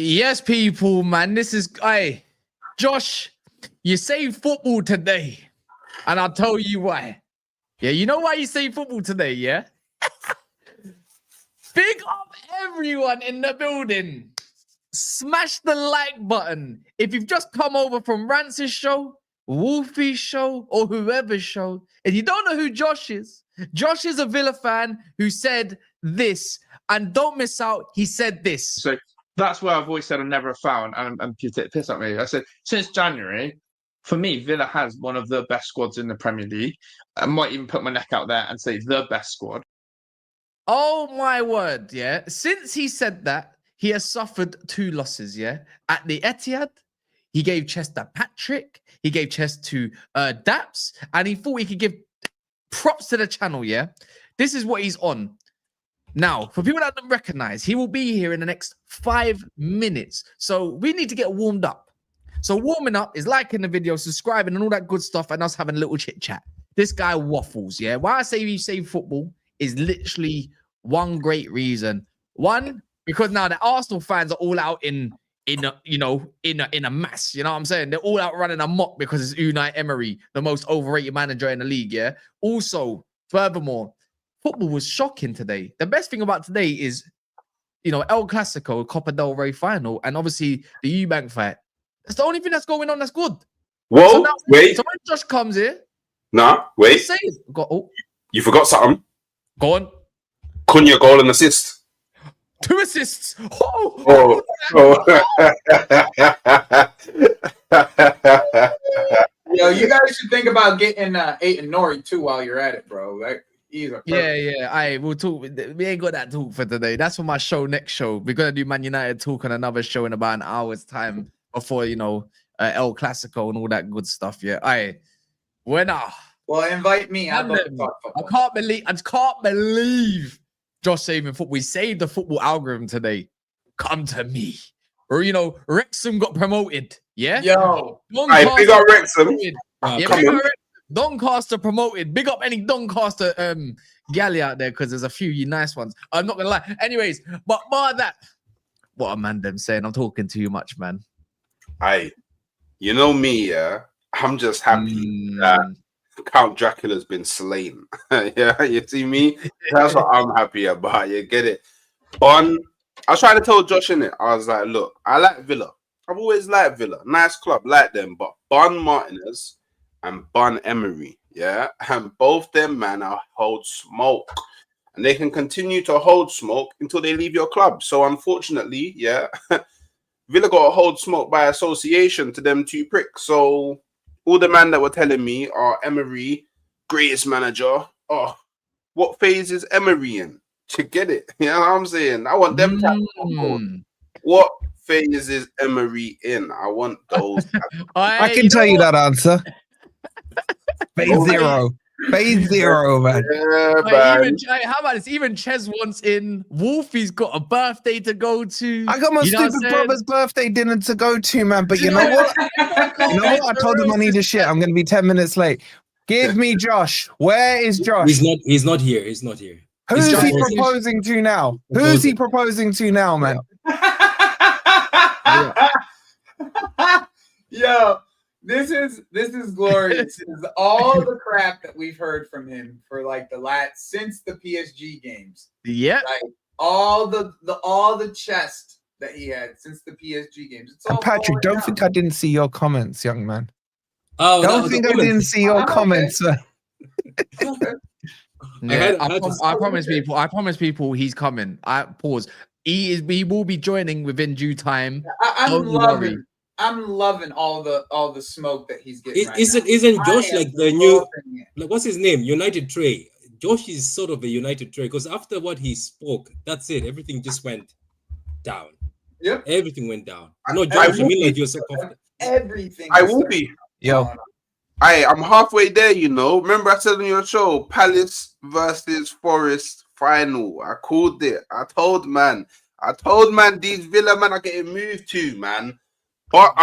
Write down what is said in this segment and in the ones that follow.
Yes, people, man. This is Josh. You saved football today, and I'll tell you why. Yeah, you know why you saved football today, yeah? Big up everyone in the building. Smash the like button. If you've just come over from Rance's show, Wolfie's show, or whoever's show, and you don't know who Josh is a Villa fan who said this, and don't miss out, he said this. So that's where I've always said I never found, and people take the piss at me. I said, since January, for me, Villa has one of the best squads in the Premier League. I might even put my neck out there and say the best squad. Oh, my word, yeah. Since he said that, he has suffered 2 losses, yeah. At the Etihad, he gave chest to Patrick, he gave chest to Daps, and he thought he could give props to the channel, yeah. This is what he's on. Now, for people that don't recognize, he will be here in the next 5 minutes. So we need to get warmed up. So warming up is liking the video, subscribing, and all that good stuff, and us having a little chit chat. This guy waffles, yeah. Why I say you save football is literally one great reason. One, because now the Arsenal fans are all out in a mass. You know what I'm saying? They're all out running amok because it's Unai Emery, the most overrated manager in the league. Yeah. Also, furthermore, football was shocking today. The best thing about today is, El Clasico, Copa del Rey final, and obviously the Eubank fight. That's the only thing that's going on that's good. Whoa, so now, wait. So when Josh comes here, wait. You forgot something. Go on. Cunha goal and assist. 2 assists. Oh. Yo, you guys should think about getting Aiton Nori too while you're at it, bro. Like, yeah. We'll talk. We ain't got that talk for today. That's for my show next show. We're gonna do Man United talk on another show in about an hour's time before El Clasico and all that good stuff. Yeah. Well, invite me. I just can't believe Josh saving football. We saved the football algorithm today. Come to me. Or Wrexham got promoted. Yeah. Yo. Big up Wrexham. Doncaster promoted. Big up any Doncaster galley out there because there's a few nice ones. I'm not gonna lie. Anyways, but bar that, what a man them saying. I'm talking too much, man. You know me, yeah. I'm just happy that Count Dracula's been slain. Yeah, you see me? That's what I'm happy about. You get it? I was trying to tell Josh in it. I was like, look, I like Villa. I've always liked Villa. Nice club, like them. But Bun Martinez and Bun Emery, yeah? And both them, man, are hold smoke. And they can continue to hold smoke until they leave your club. So, unfortunately, yeah, Villa got to hold smoke by association to them 2 pricks. So, all the man that were telling me are Emery, greatest manager. Oh, what phase is Emery in? To get it, you know what I'm saying? I want them to what phase is Emery in? I want those. I can tell you that answer. Phase 0. Phase 0, man. Yeah, man. How about this? Even Ches wants in. Wolfie's got a birthday to go to. I got my stupid brother's birthday dinner to go to, man. But you know what? I told him I need a shit. I'm going to be 10 minutes late. Give me Josh. Where is Josh? He's not here. He's not here. Who's he proposing to now? Who's he proposing to now, man? Yo, this is glorious. This is all the crap that we've heard from him for like since the PSG games. Yeah, like all the chest that he had since the PSG games. It's all Patrick, don't think I didn't see your comments, young man. Oh, don't think I didn't see your comments. Yeah, I promise people he's coming. He will be joining within due time. I'm loving all the smoke that he's getting. Isn't Josh like the new, like, what's his name? United Trey. Josh is sort of a United Trey because after what he spoke, that's it. Everything just went down. Yep. Everything went down. No, Josh, I mean, like, you're so confident. Everything. I will be. Yo, I'm halfway there, you know. Remember I said on your show, Palace versus Forest final. I called it. I told man, these Villa man are getting moved to, man. But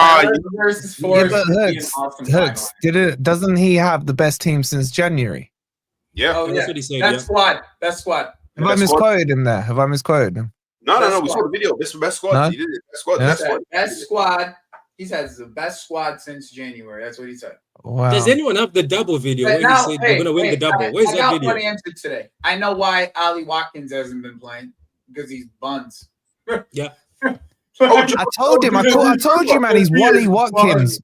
versus Yeah, Forest but would be an awesome final. doesn't he have the best team since January? yeah. Oh, That's yeah. what he said. That's squad. That's squad. Have I misquoted him there? Have I misquoted him? No. Best We saw squad. the video. This is the best squad. No? He did it. Best squad. Yeah. Best squad. Best squad. He says the best squad since January. That's what he said. Wow. Does anyone have the double video But where now, he said we're gonna win the double? Where's I that got video? one answer today. I know why Ali Watkins hasn't been playing because he's buns. Yeah. I told him. I told you, man. He's Wally Watkins.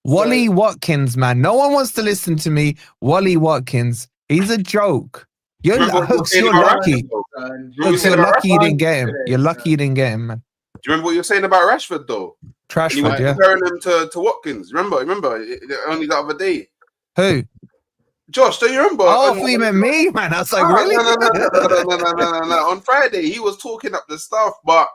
Wally Watkins, man. No one wants to listen to me. Wally Watkins. He's a joke. You're Hooks, you're lucky. Hooks, you're lucky you didn't get him. You're lucky you didn't get him, man. Do you remember what you were saying about Rashford though? And you were Trashford, yeah. comparing him to Watkins. Remember? Only the other day. Who? Josh, do you remember? Oh, I thought you meant me, man. I was like, really? No. On Friday, he was talking up the stuff, but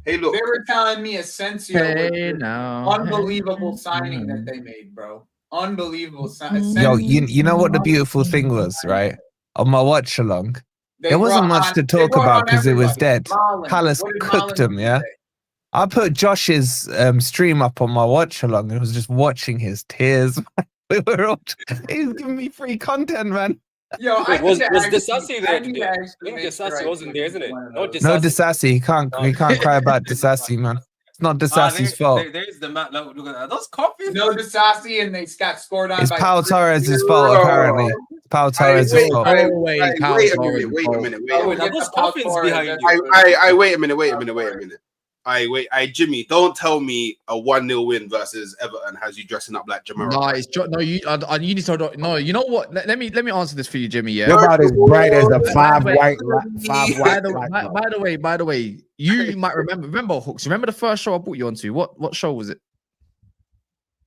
hey, look. They were telling me Asensio Hey, was now. an unbelievable signing that they made, bro. Unbelievable signing. Yo, you know what the beautiful thing was, right? On my watch along, there wasn't much to talk about because it was dead. Palace cooked them, yeah. I put Josh's stream up on my watch along and was just watching his tears. We were all, he was giving me free content, man. Yo, Was Disassi there today? I think Disassi wasn't there, isn't it? No, Disassi. He can't cry about Disassi, man. It's not Disassi's fault. There's the map. Look at that. Those coffees. No Disassi, and they got scored on. It's by Pau Torres' fault, apparently. It's Pau Torres' fault. Wait a minute. Those coffins behind you. Wait a minute. Jimmy, don't tell me a 1-0 win versus Everton has you dressing up like Jamara. No, it's you need to no. You know what? Let me answer this for you, Jimmy. Yeah. You're about as bright as a By the way, you might remember Hooks. Remember the first show I brought you onto? What show was it?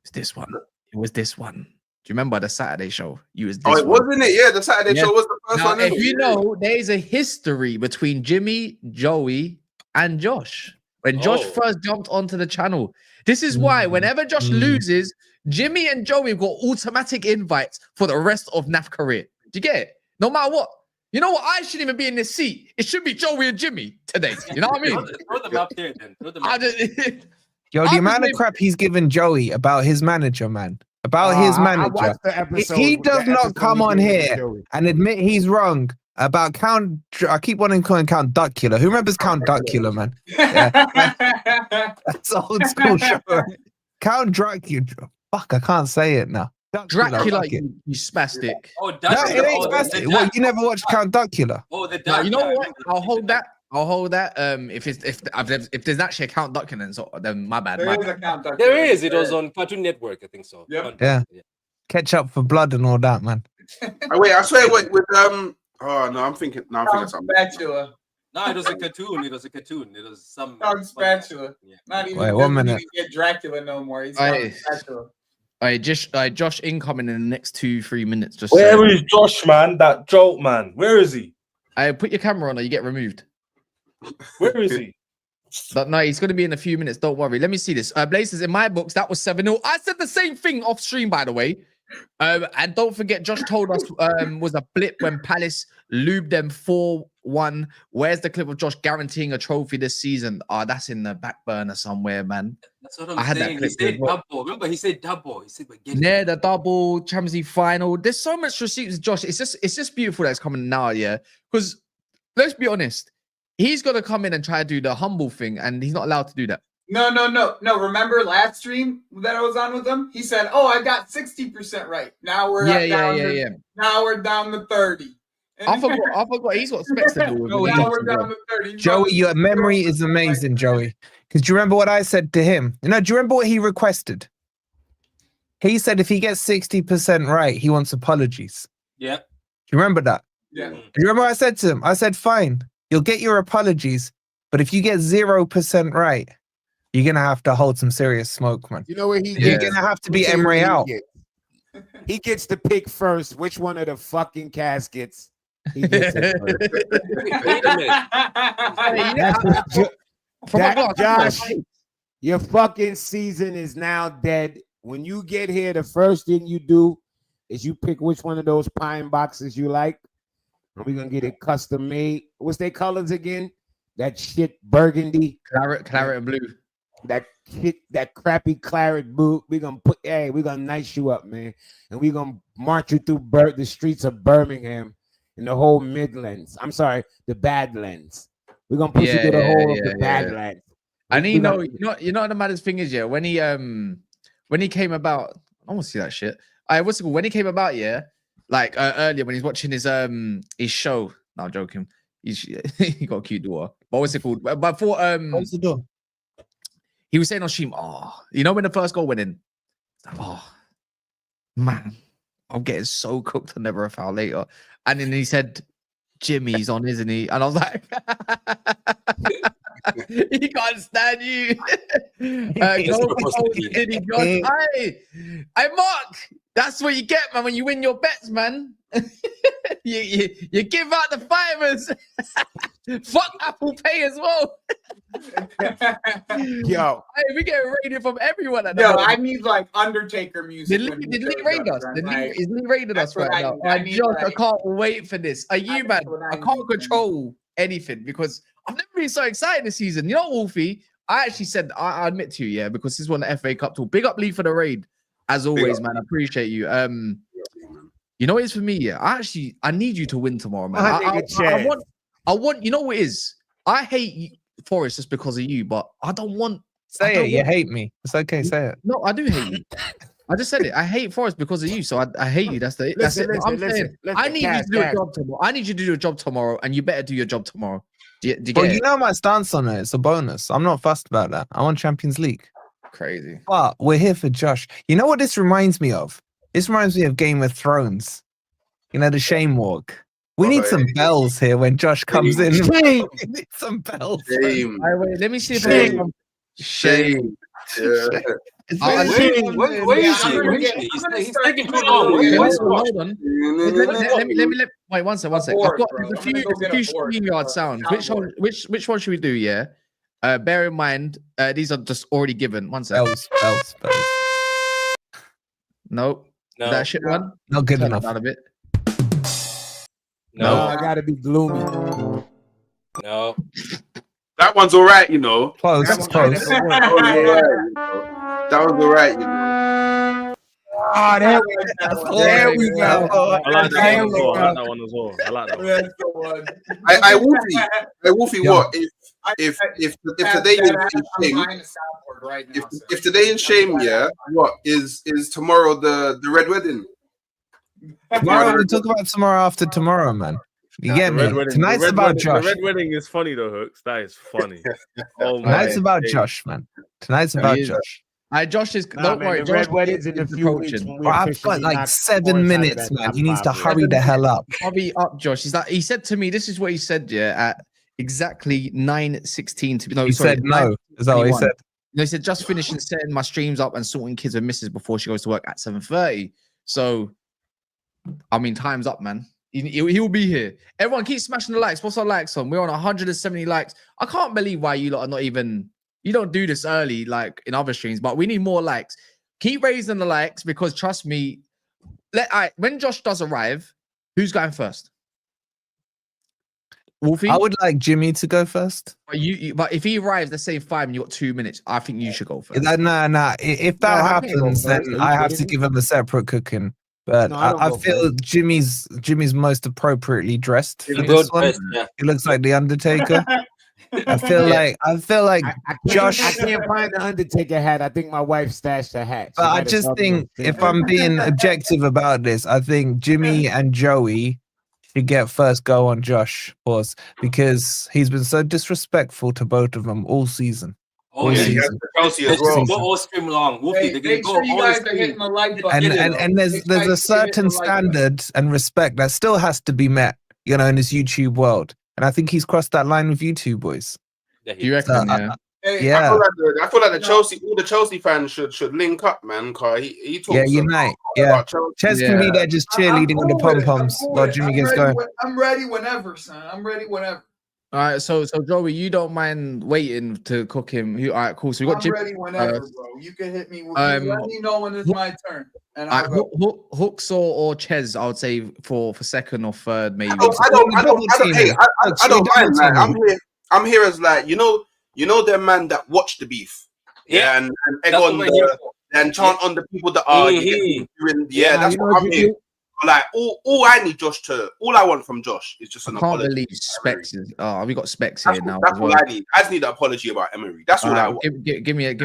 It's this one. It was this one. Do you remember the Saturday show? Wasn't it? Yeah, the Saturday show was the first now, one. If you know, there's a history between Jimmy, Joey, and Josh. When Josh first jumped onto the channel, this is why whenever Josh loses, Jimmy and Joey got automatic invites for the rest of NAF career. Do you get it? No matter what. You know what? I shouldn't even be in this seat. It should be Joey and Jimmy today. You know what I mean? Throw them up there then. Yo, the amount of crap he's given Joey about his manager, man. About his manager. He does not come on here and admit he's wrong about Count. I keep wanting to call him Count Dracula. Who remembers Count Dracula, man? Yeah. That's an old school show. Right? Count Dracula. Fuck, I can't say it now. Dracula, you spastic. Oh, no, it ain't spastic. What, you never watched Count Dracula? Oh, the you know what? I'll hold that. If there's actually a Count Dracula, then my bad. There is a Count Dracula. There is. It was on Cartoon Network, I think so. Yep. Yeah. Catch up for blood and all that, man. Wait, I swear, with Oh no, I'm thinking something. Spatula. No, it was a cartoon. It was some spatula. Yeah. Not even. Wait, 1 minute. Get Dracula no more. He's spatula. Josh incoming in the next 2-3 minutes. Just where is Josh, man? That joke, man. Where is he? I put your camera on, or you get removed. Where is he? But no, he's going to be in a few minutes. Don't worry. Let me see this. Blazers, in my books, that was 7-0. I said the same thing off stream, by the way. And don't forget, Josh told us was a blip when Palace lubed them 4-1. Where's the clip of Josh guaranteeing a trophy this season? That's in the back burner somewhere, man. That's what I'm saying. He said double. Remember, he said double. He said, yeah, the double Champions League final. There's so much receipts, Josh. It's just beautiful that it's coming now, yeah. Because let's be honest, he's got to come in and try to do the humble thing, and he's not allowed to do that. No. Remember last stream that I was on with him? He said, "Oh, I got 60% right. Now we're down. Now we're down to 30." I forgot. He's got specs to do. Now we're down to 30. Joey, your memory is amazing, Joey. Because do you remember what I said to him? Do you remember what he requested? He said if he gets 60% right, he wants apologies. Yeah. Do you remember that? Yeah. Do you remember what I said to him? I said, fine, you'll get your apologies, but if you get 0% right, you're going to have to hold some serious smoke, man. You know where You're going to have to be Emery out. He gets to pick first which one of the fucking caskets he gets it first. Wait a minute. Josh, your fucking season is now dead. When you get here, the first thing you do is you pick which one of those pine boxes you like, and we're gonna get it custom made. What's their colors again? That shit burgundy, claret and blue. That shit, that crappy claret blue. We're gonna nice you up, man, and we're gonna march you through the streets of Birmingham and the whole Midlands. I'm sorry, the Badlands. We're gonna push you through the whole of the Badlands. And you know what the maddest thing is, yeah. When he came about, I want to see that shit. What's it called? When he came about, yeah, like earlier when he's watching his show. No, I'm joking. He got a cute door. But what's it called? But before What's the door? He was saying on stream, when the first goal went in, man, I'm getting so cooked. I'll never a foul later. And then he said, Jimmy's on, isn't he? And I was like, he can't stand you. Hey, Mark, that's what you get, man, when you win your bets, man. you give out the fivers. Fuck Apple Pay as well. Yo, hey, we get raided from everyone. I need like Undertaker music. Did Lee raid us? Is Lee raided us right now? I can't wait for this. Are you, man? I can't control anything because I've never been so excited this season. You know, Wolfie, I actually said, I admit to you, yeah, because this is one of the FA Cup tool. Big up Lee for the raid. As always, man. I appreciate you. You know what it is for me, yeah? I need you to win tomorrow, man. I want, you know what it is? I hate Forest just because of you, but I don't want. You hate me. It's okay, say it. No, I do hate you. I just said it. I hate Forest because of you, so I hate you. That's it. I need you to do a job tomorrow. I need you to do a job tomorrow, and you better do your job tomorrow. Do you get it? You know my stance on it. It's a bonus. I'm not fussed about that. I want Champions League. Crazy. But we're here for Josh. You know what this reminds me of? This reminds me of Game of Thrones. You know, the shame walk. We need some bells here when Josh comes in. We need some bells. Shame. Wait, let me see if Shame. Yeah. Where is he? He's taking too long. Hold on. Let me wait one sec. I've got a few StreamYard sounds. Which one should we do? Yeah. Bear in mind, these are just already given. One sec. Bells. Nope. No. That shit one. Not good enough. Out of it. No, I gotta be gloomy. No. That one's all right, you know. Close. That was all right, you know. Oh, there we go. I like that one as well. I like that one. That's the one. Wolfie, what if today is shame? If today in shame, yeah, what is tomorrow the red wedding? Tomorrow, we talk about tomorrow after tomorrow, man. You get me? Tonight's about Josh. The red wedding is funny though, Hooks. That is funny. Tonight's about Josh, man. Tonight's about Josh. Josh is. Don't worry. Man, Josh red wedding's in a few weeks. I've got like 7 minutes, man. He needs to hurry the hell up. Hurry up, Josh. He said to me, this is what he said, yeah, at exactly 9:16 to be. No, he said no. Is that what he said? No, he said just finishing setting my streams up and sorting kids and misses before she goes to work at 7:30. So, I mean, time's up, man. He will be here. Everyone, keep smashing the likes. What's our likes on? We're on 170 likes. I can't believe why you lot are not even. You don't do this early like in other streams, but we need more likes. Keep raising the likes because trust me, when Josh does arrive, who's going first? Wolfie? I would like Jimmy to go first. But if he arrives, let's say 5 and you got 2 minutes, I think you should go first. Nah. If that happens, then I have to give him a separate cooking. But I feel Jimmy's most appropriately dressed for this one. He looks like the Undertaker. I feel like Josh. I can't find the Undertaker hat. I think my wife stashed a hat. But I just think, if I'm being objective about this, I think Jimmy and Joey should get first go on Josh, pause, because he's been so disrespectful to both of them all season. Oh, yeah, Chelsea as well. Go all stream long. Wolfie, they're going to go all stream. And there's a certain standard and respect that still has to be met, you know, in this YouTube world. And I think he's crossed that line with you two boys. You reckon? Yeah. I feel like all the Chelsea fans should link up, man. Cause he talks unite. Yeah. Ches can be there just cheerleading on the pom poms while Jimmy gets going. I'm ready whenever, son. I'm ready whenever. All right, so Joey, you don't mind waiting to cook him? All right, cool. So we got I'm Jim. ready whenever, bro. You can hit me. You let me know when it's my turn, and I'll go. Hooks or Ches, I would say for second or third, maybe. I don't mind. Like, I'm here as like you know the man that watch the beef, and egg on and chant on the people that are that's what I'm here. Like all I want from Josh is just an apology. I can't believe Specs is. Oh, we got Specs here now. That's all I need. I just need an apology about Emery. That's all I want. Give me a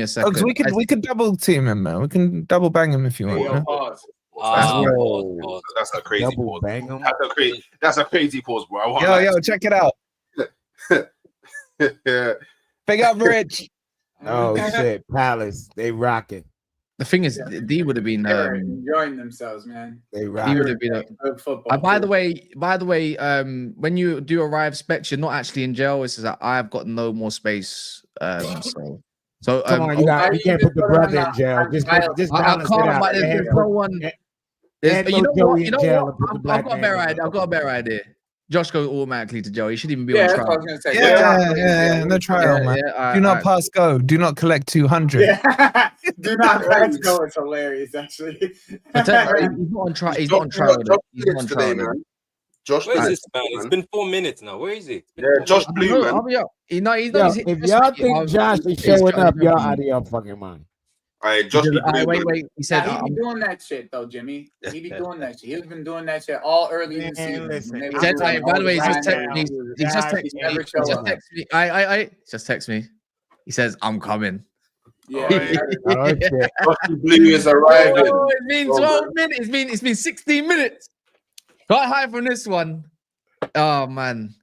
second. Because we could double team him, man. We can double bang him if you want. That's a crazy pause. Bang him. That's a crazy pause, bro. I want yo, check it out. Big up, Rich. Oh shit, Palace, they rocking. The thing is, D would have been They're enjoying themselves, man. They He would have been good football. by the way, when you do arrive Specs, you're not actually in jail. It's just that I've got no more space. So come on, you can't put the brother in jail. Just balance it out. But there's no one. You know what? I've got a better idea. Josh goes automatically to jail. He shouldn't even be on trial. No trial, man. Do not pass go. Do not collect 200. Yeah. Do not pass go. It's hilarious, actually. He's not on trial. He's not on trial. He's not on trial, man. Josh, where is this man? It's been 4 minutes now. Where is he? Yeah, Josh Blue, man. If y'all think Josh is showing up, y'all out of your fucking mind. All right, Josh. Wait. He said he be doing that shit though, Jimmy. He be doing that shit. He's been doing that shit all early in the season. By the way, he just texted me. He says, "I'm coming." Yeah. Josh Blue is arriving. Oh, it's been 12 minutes. It's been 16 minutes. Got high from this one. Oh man.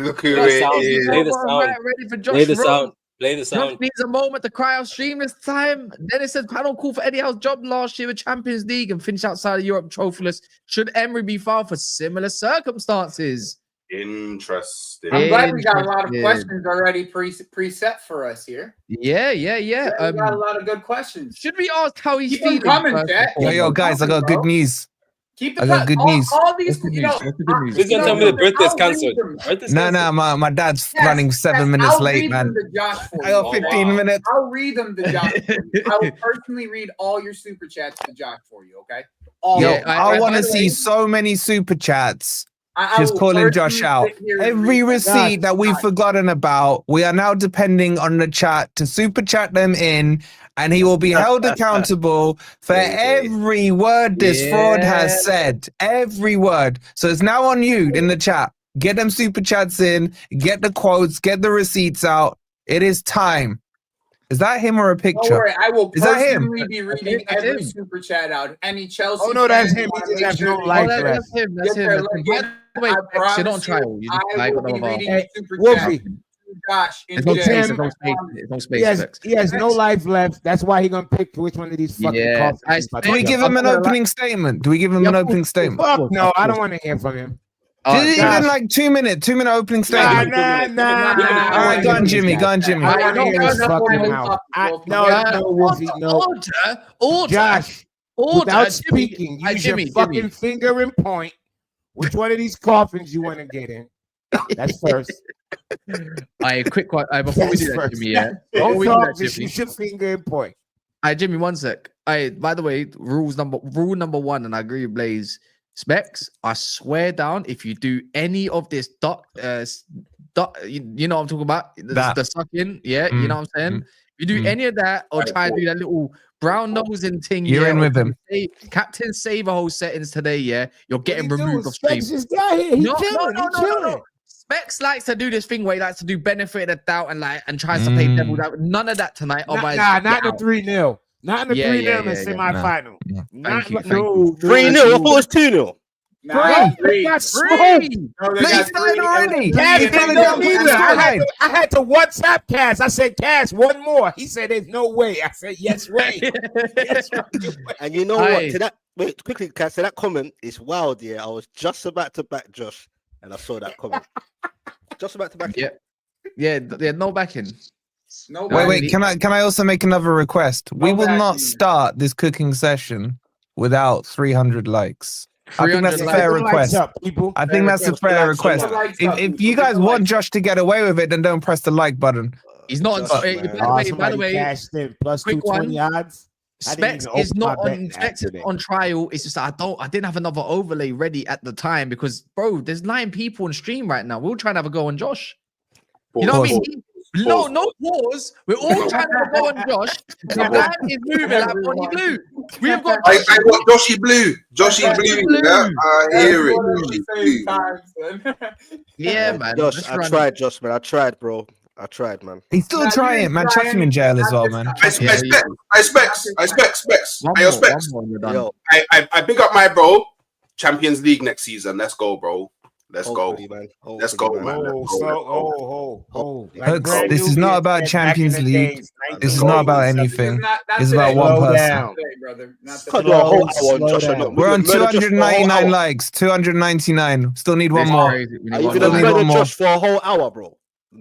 Look who it is. Play the sound. Ready for Josh. Play the sound. Play the sound. Josh needs a moment to cry out stream this time. Then it says panel call for Eddie Howe's job last year with Champions League and finish outside of Europe trophyless. Should Emery be filed for similar circumstances? Interesting. I'm glad we got a lot of questions already preset for us here. Yeah. We got a lot of good questions. Should we ask how he's feeling? Yo, guys, I got good news. Keep I got good news. All these, Please don't tell me the birthday's cancelled. No, my dad's running 7 minutes late, man. I got 15 minutes. I'll read them to Josh. I will personally read all your super chats to Josh for you, okay? I want to see so many super chats. Just calling Josh out. Every receipt that we've forgotten about, we are now depending on the chat to super chat them in, and he will be held accountable for every word this fraud has said. Every word. So it's now on you in the chat. Get them super chats in, get the quotes, get the receipts out. It is time. Is that him or a picture? Don't worry, I will personally be reading every super chat out. Any Chelsea? Oh no, that's him. He just has no life left. That's him. Wait, you're not on trial. I will be reading super chat. Josh, there's no space. He has no life left. That's why he's gonna pick which one of these fucking coffins. Do we give him an opening statement? Fuck no, I don't want to hear from him. Even like 2 minute opening statement. Nah. All right, go on, Jimmy. I want to hear his fucking mouth. No, Wolfie, no. Order. Josh, without speaking, use your fucking finger and point. Which one of these coffins you want to get in? That's first. Quick one. Before we do that, Jimmy, Don't talk, just use your finger and point. Jimmy, 1 sec. By the way, rule number 1, and I agree with Blaze. Specs, I swear down, if you do any of this you know what I'm talking about? The sucking, you know what I'm saying? If you do any of that or try and do that little brown nosing thing, you're in with him. Captain save a whole settings today, you're getting removed of stream. No. Specs likes to do this thing where he likes to do benefit of the doubt and tries to play devil's out. None of that tonight. Not the 3-0. Not in the 3-0 in the semi-final. 3-0. I thought it was 2-0. Three. Already. I had to WhatsApp Cass. I said, Cass, one more. He said, there's no way. I said, yes way. And you know what? Wait, quickly, Cass, that comment is wild. Yeah, I was just about to back Josh, and I saw that comment. Just about to back him. Yeah, no backing. No wait. Can I also make another request? We will not start this cooking session without 300 likes. I think that's a fair request. I think that's a fair request. If you guys want Josh to get away with it, then don't press the like button. He's not. By the way, cashed in plus quick 220 odds. Specs is not on. Specs is on trial. It's just I didn't have another overlay ready at the time because, bro, there's 9 people on stream right now. We're all trying to have a go on Josh. You know what I mean? No pause. We're all trying to have a go on Josh. The man is moving like Bonnie Blue. We've got. I got Joshy Blue. Joshy Blue. Yeah, I hear it. Yeah, man. Josh, I tried, Josh, man. I tried, bro. I tried, man. He's still trying, man. Chuck him in jail as well, man. I specs. I big up my bro. Champions League next season. Let's go, bro. Let's go. Let's go, man. This is not about Champions League. This is not about anything. It's about one person. We're on 299 likes. 299. Still need one more. Are you gonna murder Josh for a whole hour, bro?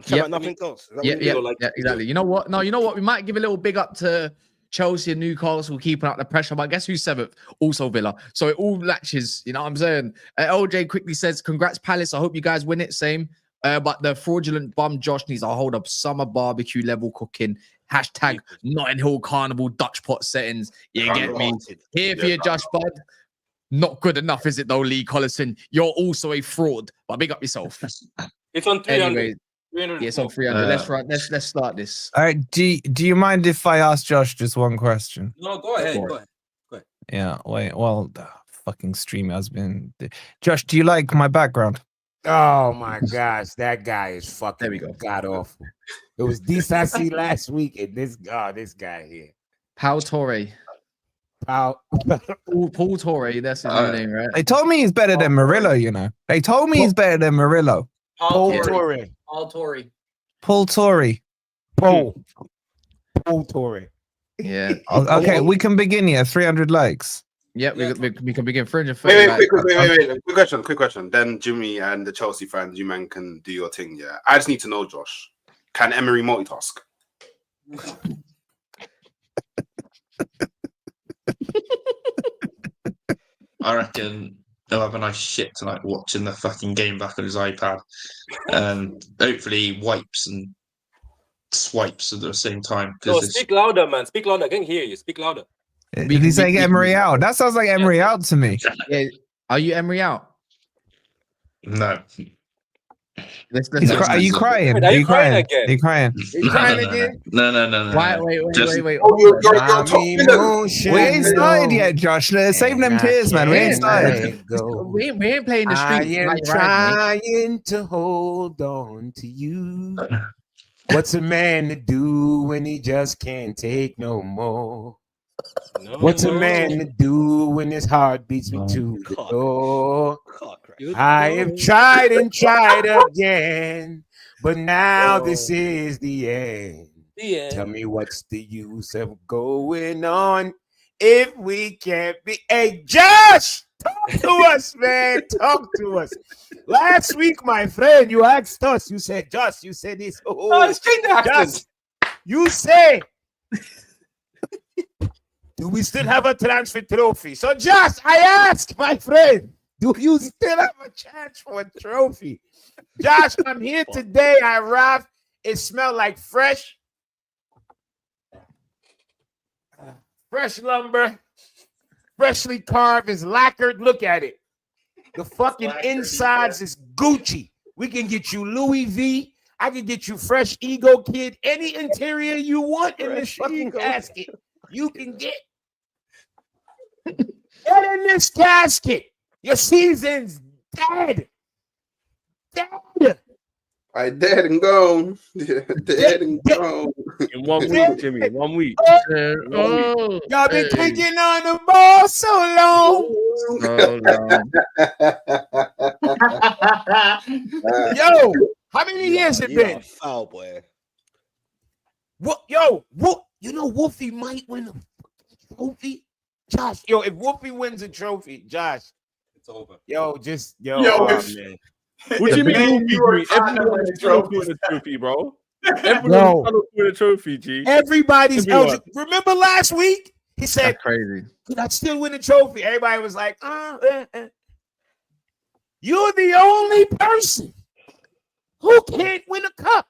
Yeah, nothing else. Yeah, exactly. You know what? No, you know what? We might give a little big up to Chelsea and Newcastle keeping up the pressure. But guess who's 7th? Also Villa. So it all latches. You know what I'm saying? LJ quickly says, "Congrats, Palace. I hope you guys win it." Same. But the fraudulent bum Josh needs to hold up summer barbecue level cooking. Hashtag Notting Hill Carnival Dutch pot settings. You get me? Here for you, Josh Bud. Not good enough, is it though, Lee Collison? You're also a fraud. But big up yourself. It's on 300. Anyway, it's on 300. Let's start this. All right. Do you mind if I ask Josh just one question? No, go ahead. Go ahead. Yeah. Wait. Well, the fucking stream has been. Josh, do you like my background? Oh my gosh, that guy is fucking god awful. It was decency last week, and this guy here, Paul Torre. Paul Torre. That's his new name, right? They told me he's better than Murillo. You know, they told me he's better than Murillo. Paul Torre. Yeah. Okay, we can begin here. 300 likes. Yeah, we can begin. 330. Wait. Quick question. Then Jimmy and the Chelsea fans, you man can do your thing. Yeah, I just need to know, Josh. Can Emery multitask? I reckon he'll have a nice shit tonight watching the fucking game back on his iPad. Hopefully wipes and swipes at the same time. No, speak louder, man. Speak louder. I can hear you. Speak louder. He's saying Emery out. That sounds like Emery out to me. Yeah. Are you Emery out? No. Are you crying? Are you crying again? Are you crying? You crying again? No. Wait. We ain't started yet, Josh. Save them tears, man. We ain't started. We ain't playing the street. I am trying to hold on to you. What's a man to do when he just can't take no more? What's a man to do when his heart beats me to the door? I have tried and tried again, but now this is the end. Tell me what's the use of going on if we can't be. Hey, Josh, talk to us, man. Talk to us. Last week, my friend, you asked us. You said, Josh, you said this. It's changed the accent. You say, do we still have a transfer trophy? So, Josh, I ask, my friend, do you still have a chance for a trophy? Josh, I'm here today. I arrived. It smelled like fresh lumber, freshly carved, is lacquered. Look at it. The fucking insides is Gucci. We can get you Louis V. I can get you fresh Ego Kid. Any interior you want in this fucking casket, you can get. Get in this casket. Your season's dead. Dead. I dead and gone. Dead and gone. In 1 week, Jimmy. 1 week. Y'all been kicking on the ball so long. Yo, how many years it been? Foul boy. What? You know Wolfie might win a trophy. Josh, if Wolfie wins a trophy, Josh, it's over. Man. What do you mean? Everyone's trophy, bro. Everyone's trying to win a trophy, G. Everybody's eligible. Remember last week? He said, "That's crazy. Could I still win a trophy?" Everybody was like, You're the only person who can't win a cup.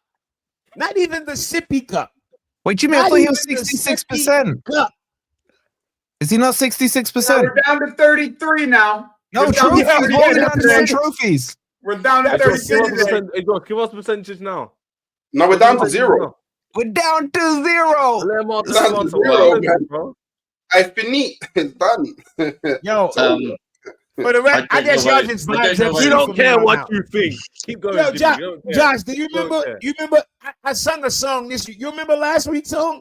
Not even the sippy cup. Wait, Jimmy, I thought he was 66%. Is he not 66%? We're down to 33 now. No trophies. We're down to no trophies. We're down to 36. Give us percentage now. No, we're down to 0. We're down to 0. Bro. I've been neat. It's done. Yo, for the record, I guess y'all just vibes. We don't care what you think. Keep going. Yo, Josh, do you remember? You remember? I sung a song this week. You remember last week's song?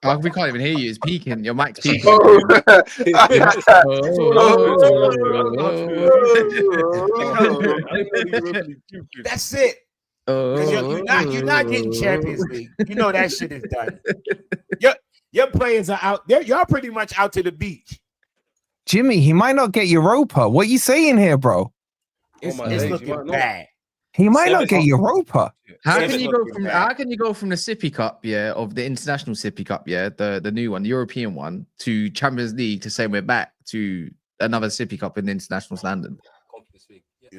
Oh, we can't even hear you. It's peaking. Your mic's peaking. That's it. You're not getting Champions League. You know that shit is done. Your players are out. Y'all pretty much out to the beach. Jimmy, he might not get Europa. What are you saying here, bro? It's looking bad. He might not get Europa. How can you go from the Sippy Cup, of the international Sippy Cup, the new one, the European one, to Champions League to say we're back to another Sippy Cup in the international standard?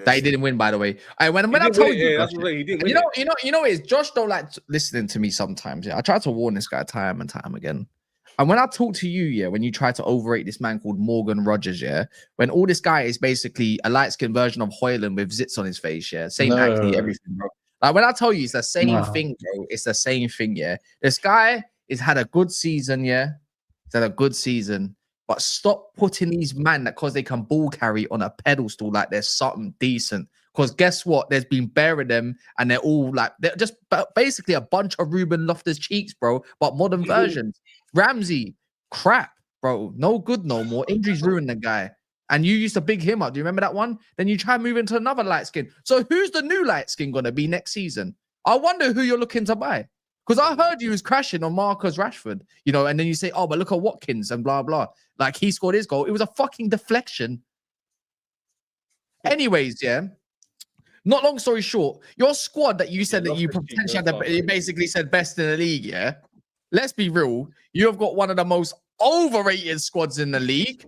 That he didn't win, by the way. When I told you, Josh don't like listening to me sometimes. I try to warn this guy time and time again. And when I talk to you, when you try to overrate this man called Morgan Rogers, when all this guy is basically a light-skinned version of Hoyland with zits on his face, same acne, everything, bro. Like when I tell you it's the same thing, bro, it's the same thing, This guy has had a good season, He's had a good season. But stop putting these men that because they can ball carry on a pedestal like there's something decent. Because guess what? There's been burying them and they're all like, they're just basically a bunch of Ruben Loftus-Cheeks, bro, but modern versions. Ramsey, crap, bro. No good no more. Injuries ruined the guy. And you used to big him up. Do you remember that one? Then you try and move into another light skin. So who's the new light skin going to be next season? I wonder who you're looking to buy. Because I heard you was crashing on Marcus Rashford, and then you say, oh, but look at Watkins and blah, blah. Like he scored his goal. It was a fucking deflection. Anyways, not long story short, your squad that you said that you potentially had, you basically said best in the league, Let's be real. You have got one of the most overrated squads in the league.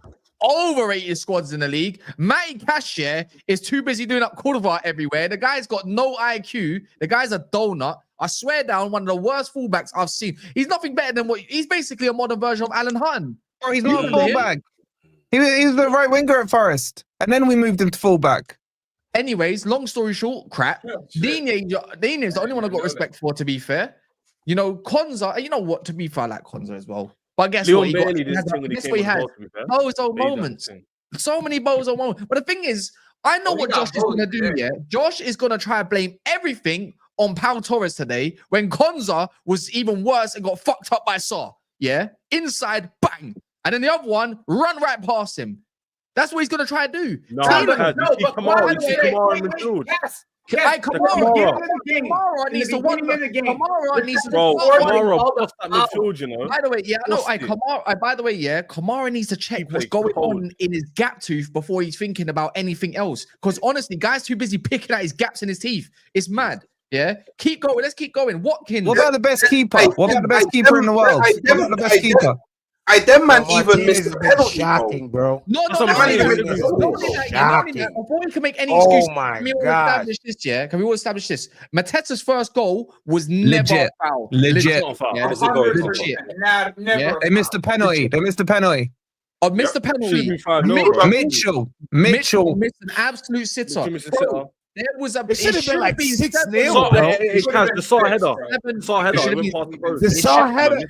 Matty Cash, is too busy doing up Cordoba everywhere. The guy's got no IQ. The guy's a donut. I swear down, one of the worst fullbacks I've seen. He's nothing better than he's basically a modern version of Alan Hutton. Or he's not a fullback. He was the right winger at Forest. And then we moved him to fullback. Anyways, long story short, crap. Digne is the only one I got respect for, to be fair. Konza, you know what? To be fair, I like Konza as well. But guess what? Guess what he had? Bozo moments. So many bozo moments. But the thing is, I know what Josh is going to do, Josh is going to try to blame everything on Pau Torres today when Konza was even worse and got fucked up by Saw. Inside, bang. And then the other one, run right past him. That's what he's going to try to do. Kamara in midfield. Kamara needs to win the game. Kamara needs to midfield, By the way, Kamara needs to check what's going on in his gap tooth before he's thinking about anything else. Because honestly, guy's too busy picking out his gaps in his teeth. It's mad. Keep going. Let's keep going. Watkins. What about the best keeper? What about the best keeper in the world? What about the best keeper? Even missed the penalty. Shocking, bro. No. Before we can make any excuse, my God. Can we all establish this? Mateta's first goal was never a foul. Legit. Never. They missed the penalty. Oh, missed the penalty. Mitchell missed an absolute sitter. There was a. It should have been like 6-0. The Saw header. The Saw header.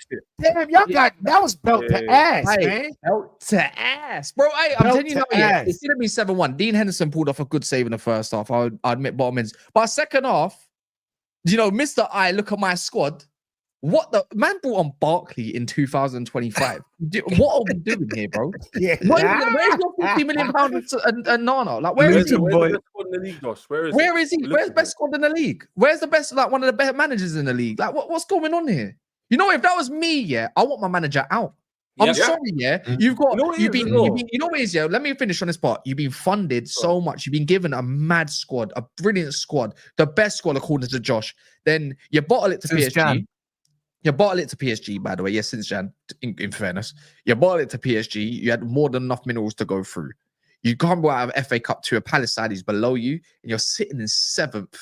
Damn, y'all got that was belt to ass, man. Belt to ass, bro. I'm telling you now, it should have been 7-1. Dean Henderson pulled off a good save in the first half. I admit bottom ends, but second half, Mr. I look at my squad. What the man brought on Barkley in 2025? What are we doing here, bro? Where's your £50 million and Nana? Like, where is he? Where is he? Where's best squad in the league? Where's the best, one of the better managers in the league? Like, what's going on here? If that was me, I want my manager out. I'm sorry, you've got, let me finish on this part. You've been funded so much. You've been given a mad squad, a brilliant squad, the best squad according to Josh. Then you bottle it to PSG. You bottle it to PSG, by the way. Yes, since Jan, in fairness. You bottle it to PSG. You had more than enough minerals to go through. You can't go out of FA Cup to a Palace side who's below you, and you're sitting in 7th.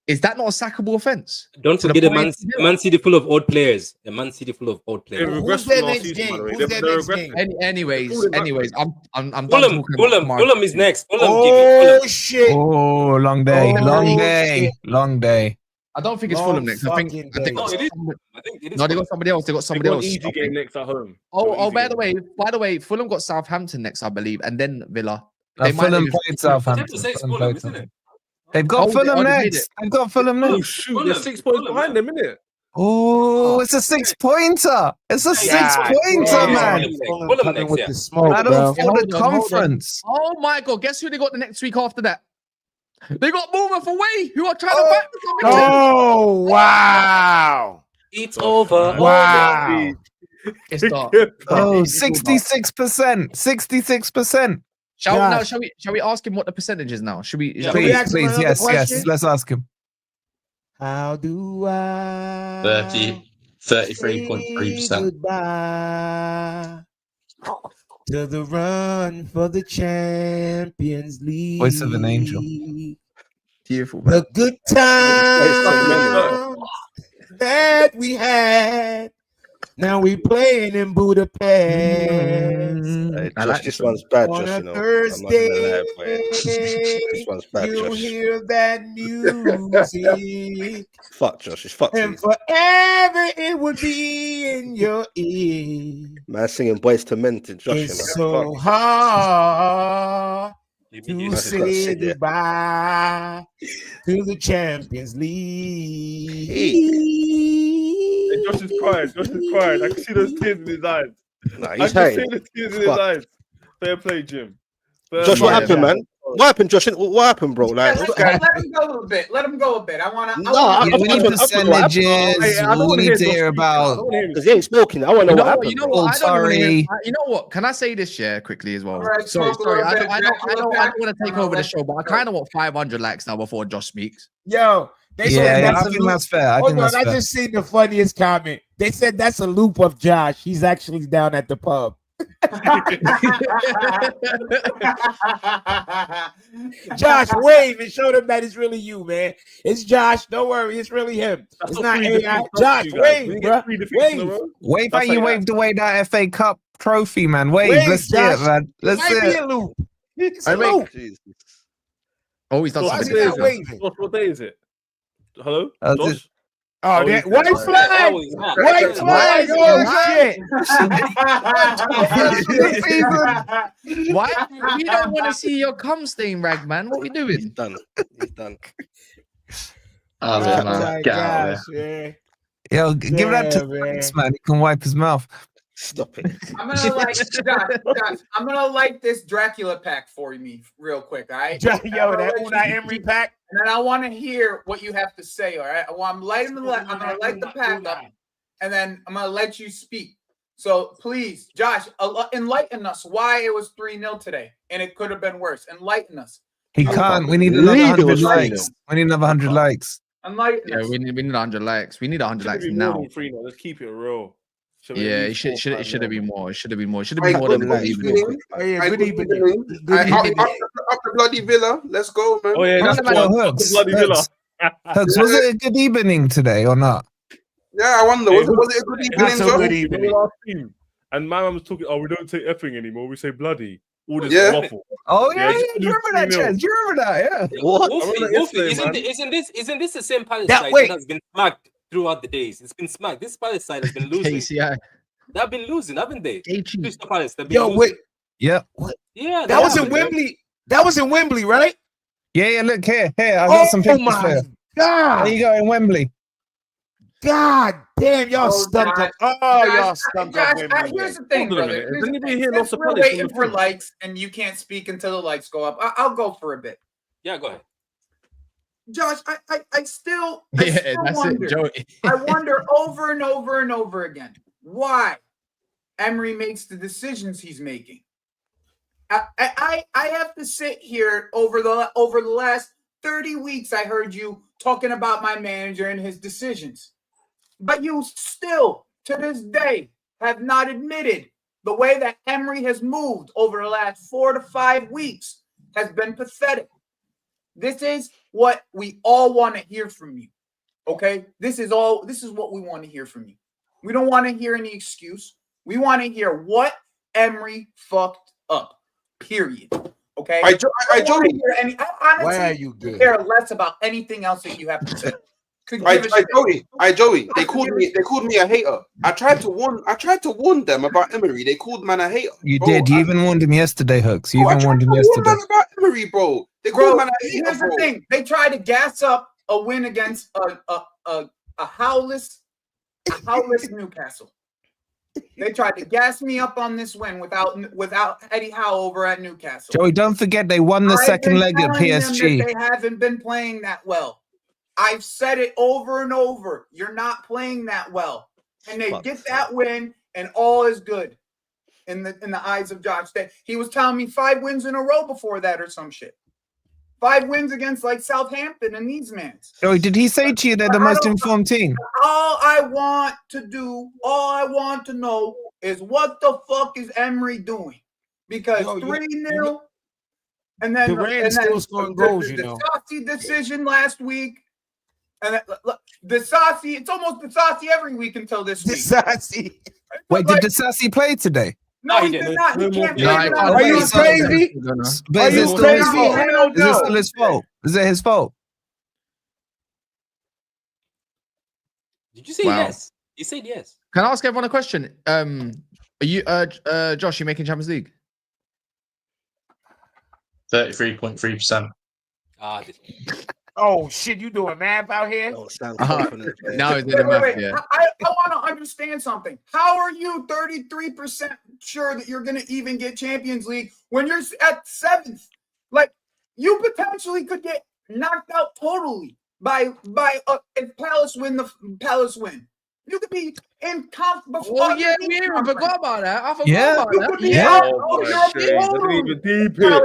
Is that not a sackable offence? Don't forget a Man City full of old players. A Man City full of old players. Who's their next game? Who's their next game? Anyways, I'm done talking about Fulham is next. Oh shit! Oh, long day, long day. I don't think it's Fulham next. I think it is. No, they got somebody else. They got somebody else. Easy game next at home. By the way, Fulham got Southampton next, I believe, and then Villa. Fulham played Southampton. They've got Fulham next. They've got Fulham next. Oh shoot, they're 6 points behind them, innit? Oh, it's a 6-pointer. It's a 6-pointer, man. Out of the conference. Oh my God! Guess who they got the next week after that? They got Bournemouth away, who are trying to back the competition. Oh wow! It's over. Wow! It's not. Oh, 66%. 66%. Shall we ask him what the percentage is now? Should we? Please, yes. Let's ask him. How do I 33.3%. Goodbye to the run for the Champions League. Voice of an angel. Beautiful. The good times that we had. Now we playing in Budapest. This one's bad, On Josh. a Thursday, This one's bad, you Josh. hear that music. Fuck, Josh. It's fucked. And forever it would be in your ear. Man, singing Boys to Men to Josh. It's so hard to say goodbye to the Champions League. Josh is crying. I can see those tears in his eyes. Nah, I he's can see hanging. the tears in his eyes. Fair play, Jim. Josh, what happened, man? What happened, Josh? What happened, bro? Like, Let him go a little bit. Let him go a bit. We need percentages. We need to hear about. Because he ain't smoking. I want to know what happened. You know what? You know what? Can I say this quickly as well? Right, sorry. I don't want to take over the let's- show, but I kind of want 500 likes now before Josh speaks. Yo, they said Yeah, that's I a think loop. that's fair. I Hold think on, that's I fair. just seen the funniest comment. They said that's a loop of Josh. He's actually down at the pub. Josh, wave and show them that it's really you, man. It's Josh. Don't worry, it's really him. It's not AI. Josh, wave, bro. Wave. Wave how you waved away that FA Cup trophy, man. Wave. Let's see Josh. it, man. Let's see Might be it. a loop. It's a loop. Oh, he's done Why is something he not different. waving? What day is it? Hello? Oh, Josh? Oh, that white flag! White flag! Oh shit! Why? We don't want to see your cum stain, rag man. What are we doing? He's done. Oh, Oh man, my get out of gosh, man. Yo, give that to Yeah, man. this man. He can wipe his mouth. Stop it. I'm gonna like Josh, I'm gonna like this Dracula pack for me real quick, all right? Yo, that Unai Emery pack. And then I want to hear what you have to say, all right? I'm gonna light the pack up, and then I'm gonna let you speak. So please, Josh, enlighten us why it was 3-0 today, and it could have been worse. Enlighten us. He can't. We need another 100 likes. We need another 100 likes. Enlighten Yeah, us. we need 100 likes. We need 100 likes Should be now. more than 3 now. Let's keep it real. Yeah, it should have been more. It should have been more. It should have Hey, been more good than what evening. Oh, yeah, good evening. Good Hey, evening. after bloody Villa, let's go, man. Oh, yeah, that's Yo, one. Hugs, Bloody Villa. Hugs, was it a good evening today or not? Yeah, I wonder. Was it a good evening, Not so Josh? good The evening. last team. And my mum was talking, we don't say effing anymore. We say bloody. All this Yeah. waffle. Oh Yeah, yeah, just you remember that, 3-0. Chance? You remember that? Yeah. What? Isn't this the same Palace That side way- that has been smacked throughout the days? It's been smacked. This Palace side has been losing. KCI. They've been losing, haven't they? Crystal Palace. They've been Yo, losing. wait. Yeah. Yeah, That was they in have. Wembley. That was in Wembley, right? Yeah, look here. I got some pictures for you. God. There you go in Wembley. God damn, y'all Oh, stunk Josh. up. Oh, y'all stunk up. Josh, here's the thing, Hold on a brother. minute. Here's Has the anybody thing. here lost Since a we're Palace waiting on the for field? likes, and you can't speak until the lights go up. I'll go for a bit. Yeah, go ahead. Josh, I still Yeah, that's wonder. it, Joey. I wonder over and over and over again why Emery makes the decisions he's making. I have to sit here over the last 30 weeks. I heard you talking about my manager and his decisions. But you still, to this day, have not admitted the way that Emery has moved over the last 4 to 5 weeks has been pathetic. This is what we all want to hear from you. Okay? This is what we want to hear from you. We don't want to hear any excuse. We want to hear what Emery fucked up. Period. Okay? I honestly Why are you gay? care less about anything else that you have to say. Joey, they called me a hater. I tried to warn them about Emery. They called man a hater. You did. You even warned him yesterday, Hooks. You even warned him yesterday. Man about Emery, bro. They called man a hater. Here's the thing. They tried to gas up a win against a howless Newcastle. They tried to gas me up on this win without Eddie Howe over at Newcastle. Joey, don't forget they won the second leg at PSG. They haven't been playing that well. I've said it over and over. You're not playing that well. And they get that win, and all is good in the eyes of Josh. He was telling me 5 wins in a row before that or some shit. 5 wins against like Southampton and these mans. Joey, did he say to you they're the most informed team? All I want to know is what the fuck is Emery doing? Because 3-0, and then still scoring goals, you know. The Sassi decision last week. And the Sassi, it's almost the Sassi every week until this week. Sassi. Wait, did the Sassi play today? No, he did not. He can't play. Are you crazy? But is it still his fault? Is it still his fault? Is it his fault? Did you say yes? You said yes. Can I ask everyone a question? Are you, Josh, you making Champions League? 33.3%. Oh shit! You doing math out here? Oh, sounds No, it's in math. Yeah. I want to understand something. How are you 33% sure that you're going to even get Champions League when you're at 7th? Like, you potentially could get knocked out totally by if Palace win. You could be in conf before. Oh yeah, we forgot about that. I forgot about you that. Could be out.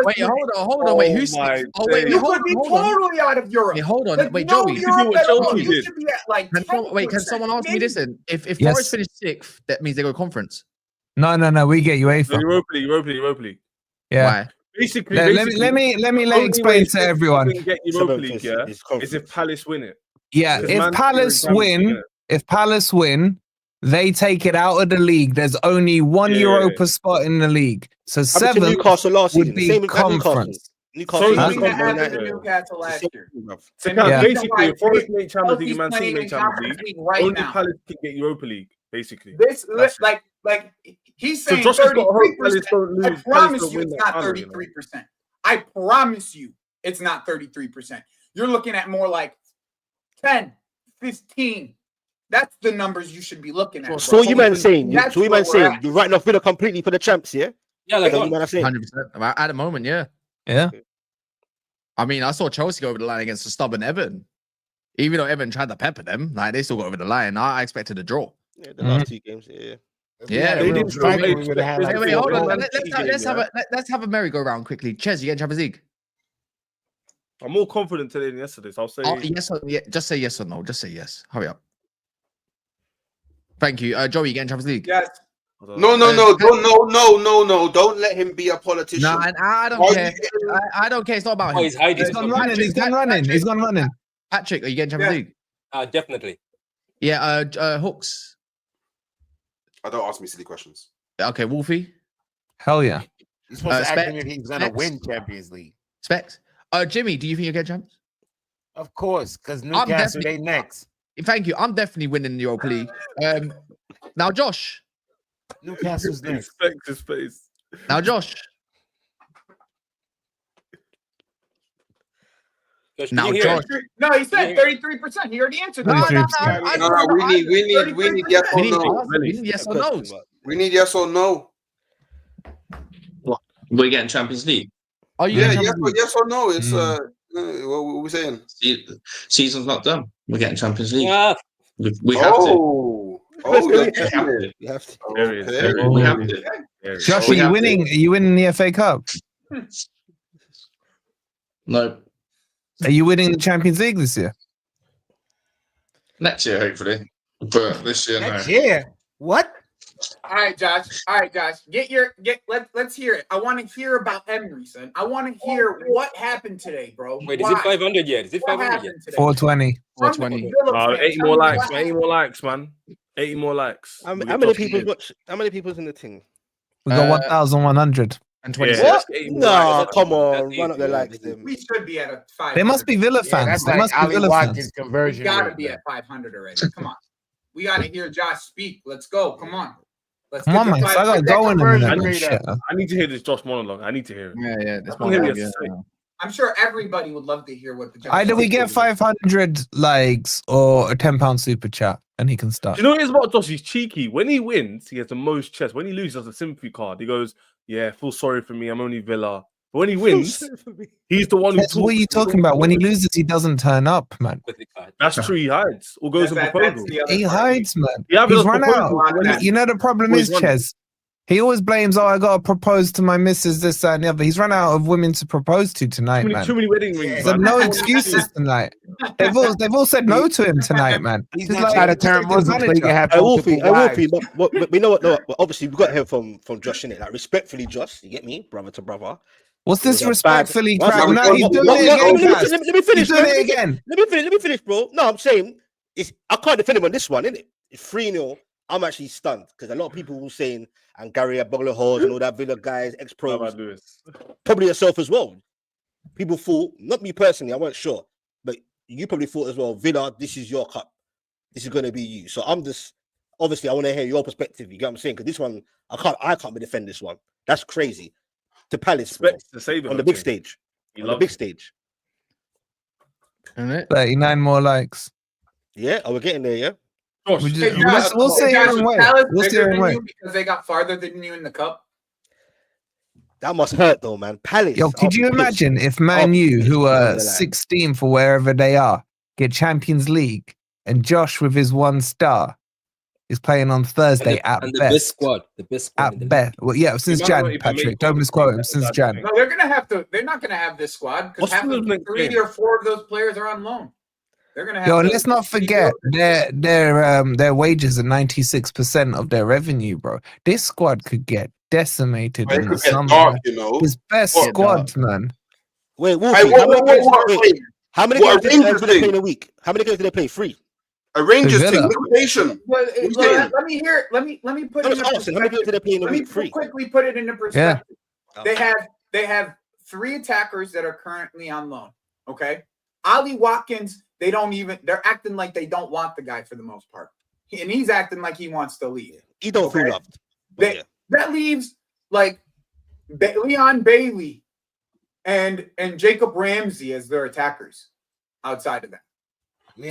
Wait, hold on. Wait, who's? Oh wait, you could be totally out of Europe. Wait, hold on. Wait, no Joey. You should be at like. Can someone ask me this? Then, if Forest finished 6th, that means they go conference. No. We get UEFA. Europa League. Yeah. Why? Basically, let me explain to everyone. Get Europa League, is if Palace win it. Yeah, if Palace win, they take it out of the league. There's only one Europa spot in the league. So 7th Newcastle last would season. be Same with conference. Newcastle Newcastle last year. Basically, if Forest make Champions League, Man City make Champions League, only Palace can get Europa League, basically. This like he's saying 33%. I promise you it's not 33%. I promise you it's not 33%. You're looking at more like 10, 15. That's the numbers you should be looking at. So you man saying, you're writing off Villa completely for the champs, yeah? Yeah, like 100%. At the moment, yeah. I mean, I saw Chelsea go over the line against a stubborn Everton. Even though Everton tried to pepper them, like they still got over the line. I expected a draw. Yeah, the last 2 games, yeah. They didn't strike. Wait, hold on. Let's have a merry-go-round quickly. Ches, you get Champions League? I'm more confident today than yesterday, so I'll say yes or just say yes or no. Just say yes. Hurry up. Thank you. Joey, you getting Champions League? Yes. No. Don't let him be a politician. No, and I don't care. I don't care. It's not about him. He's hiding. He's gone running. Patrick, are you getting Champions League? Definitely. Yeah. Hooks. Don't ask me silly questions. Okay, Wolfie. Hell yeah. He's supposed to ask him if he's gonna win Champions League. Specs. Jimmy, do you think you'll get champs? Of course, because Newcastle they next. Thank you. I'm definitely winning the Europa League. Now, Josh. Newcastle's next. Respect his face. Now, Josh. No, he said 33%. He already answered that. We need yes or no. We need yes or no. We need yes or no. What? We're getting Champions League. Are you yes or no? It's what are we saying? Season's not done. We're getting Champions League. Yeah. We have to. We have to. We have to. Josh, are you winning? Are you winning the FA Cup? No. Are you winning the Champions League this year? Next year, hopefully. But this year, no. Next year. What? All right, Josh. Let's hear it. I want to hear about Emery, son. I want to hear what happened today, bro. Wait, is it 500 yet? Is it 500 yet? 420. 420. 80 more likes, man. 80 more likes, man. 80 more likes. How many people watch? How many people's in the thing? We got 1,100. And Yeah, 26. that's 80 more No, likes. come on, That's run up the easy, likes. yeah. Then. We should be at a 500. There must be Villa Yeah, fans. that's There like must be Ali Villa Watkins fans. We conversion gotta rate, be man. at 500 already. Come on. We gotta hear Josh speak. Let's go. Come on. Let's Come get on, to man. 'Cause I got 500. to go in a conversion minute. rate Shit. up. I need to hear this Josh monologue. I need to hear it. Yeah, this I want to hear one. what he has to say. I'm sure everybody would love to hear what the Josh Either we speak get is. 500 likes or a £10 super chat, and he can start. Do you know what it is about Josh? He's cheeky. When he wins, he has the most chest. When he loses, he has a sympathy card. He goes, "Yeah, feel sorry for me. I'm only Villa." But when he wins, he's the one who Yes, what are you talks. talking about? When he loses, he doesn't turn up, man. That's true. He hides or goes on That's proposal. the other He part. hides, man. Yeah, but He's that's run proposal. out. You know the problem Always is, run. Ches. He always blames, I got to propose to my missus, this, that, and the other. He's run out of women to propose to tonight, man. Too many wedding rings. There's Man. no excuses tonight. They've all said no to him tonight, man. He's It's not trying to just turn his Muslim so he can manager. have I will multiple be. wives. But we know what? No, but obviously we got here from Josh in it. Like respectfully, Josh. You get me, brother to brother. What's this It was a respectfully bad- crap? One- No, one- he's one- doing one- it one- again, let me guys. finish, let me finish, He's doing man. it again. Let me finish, bro. No, I'm saying I can't defend him on this one, innit? It's 3-0. I'm actually stunned because a lot of people were saying and Gary Bogler Halls and all that Villa guys, ex-pros, probably yourself as well. People thought, not me personally, I wasn't sure, but you probably thought as well, Villa, this is your cup. This is going to be you. So I'm just, obviously, I want to hear your perspective. You get what I'm saying? Because this one, I can't defend this one. That's crazy. To Palace, bro, on the big stage. On the big stage. 39 more likes. Yeah, we're getting there, yeah? We'll see him wait. We'll see him wait. Because they got farther than you in the cup. That must hurt though, man. Palace. Yo, could you imagine if Man U, who are 16th or wherever they are, get Champions League, and Josh with his 1 star is playing on Thursday at and the best. best squad. The best squad. At best. Well, yeah, since Jan, Patrick. Don't misquote him. Since Jan. No, they're gonna have to. They're not gonna have this squad because half of 3 or 4 of those players are on loan. They're gonna have. Yo, and let's not forget their wages are 96% of their revenue, bro. This squad could get decimated in the summer. Dark, you know. His best squad, man. Wait, Wolfie, how many games do they play in a week? How many games do they play? 3. A Rangers team liquidation. Let me hear it. Let me put it in perspective. How many games do they play in a week? 3. Quickly put it into perspective. They have 3 attackers that are currently on loan. Okay, Ali Watkins. They're acting like they don't want the guy for the most part. And he's acting like he wants to leave. He don't feel loved. That leaves like Leon Bailey and Jacob Ramsey as their attackers outside of that.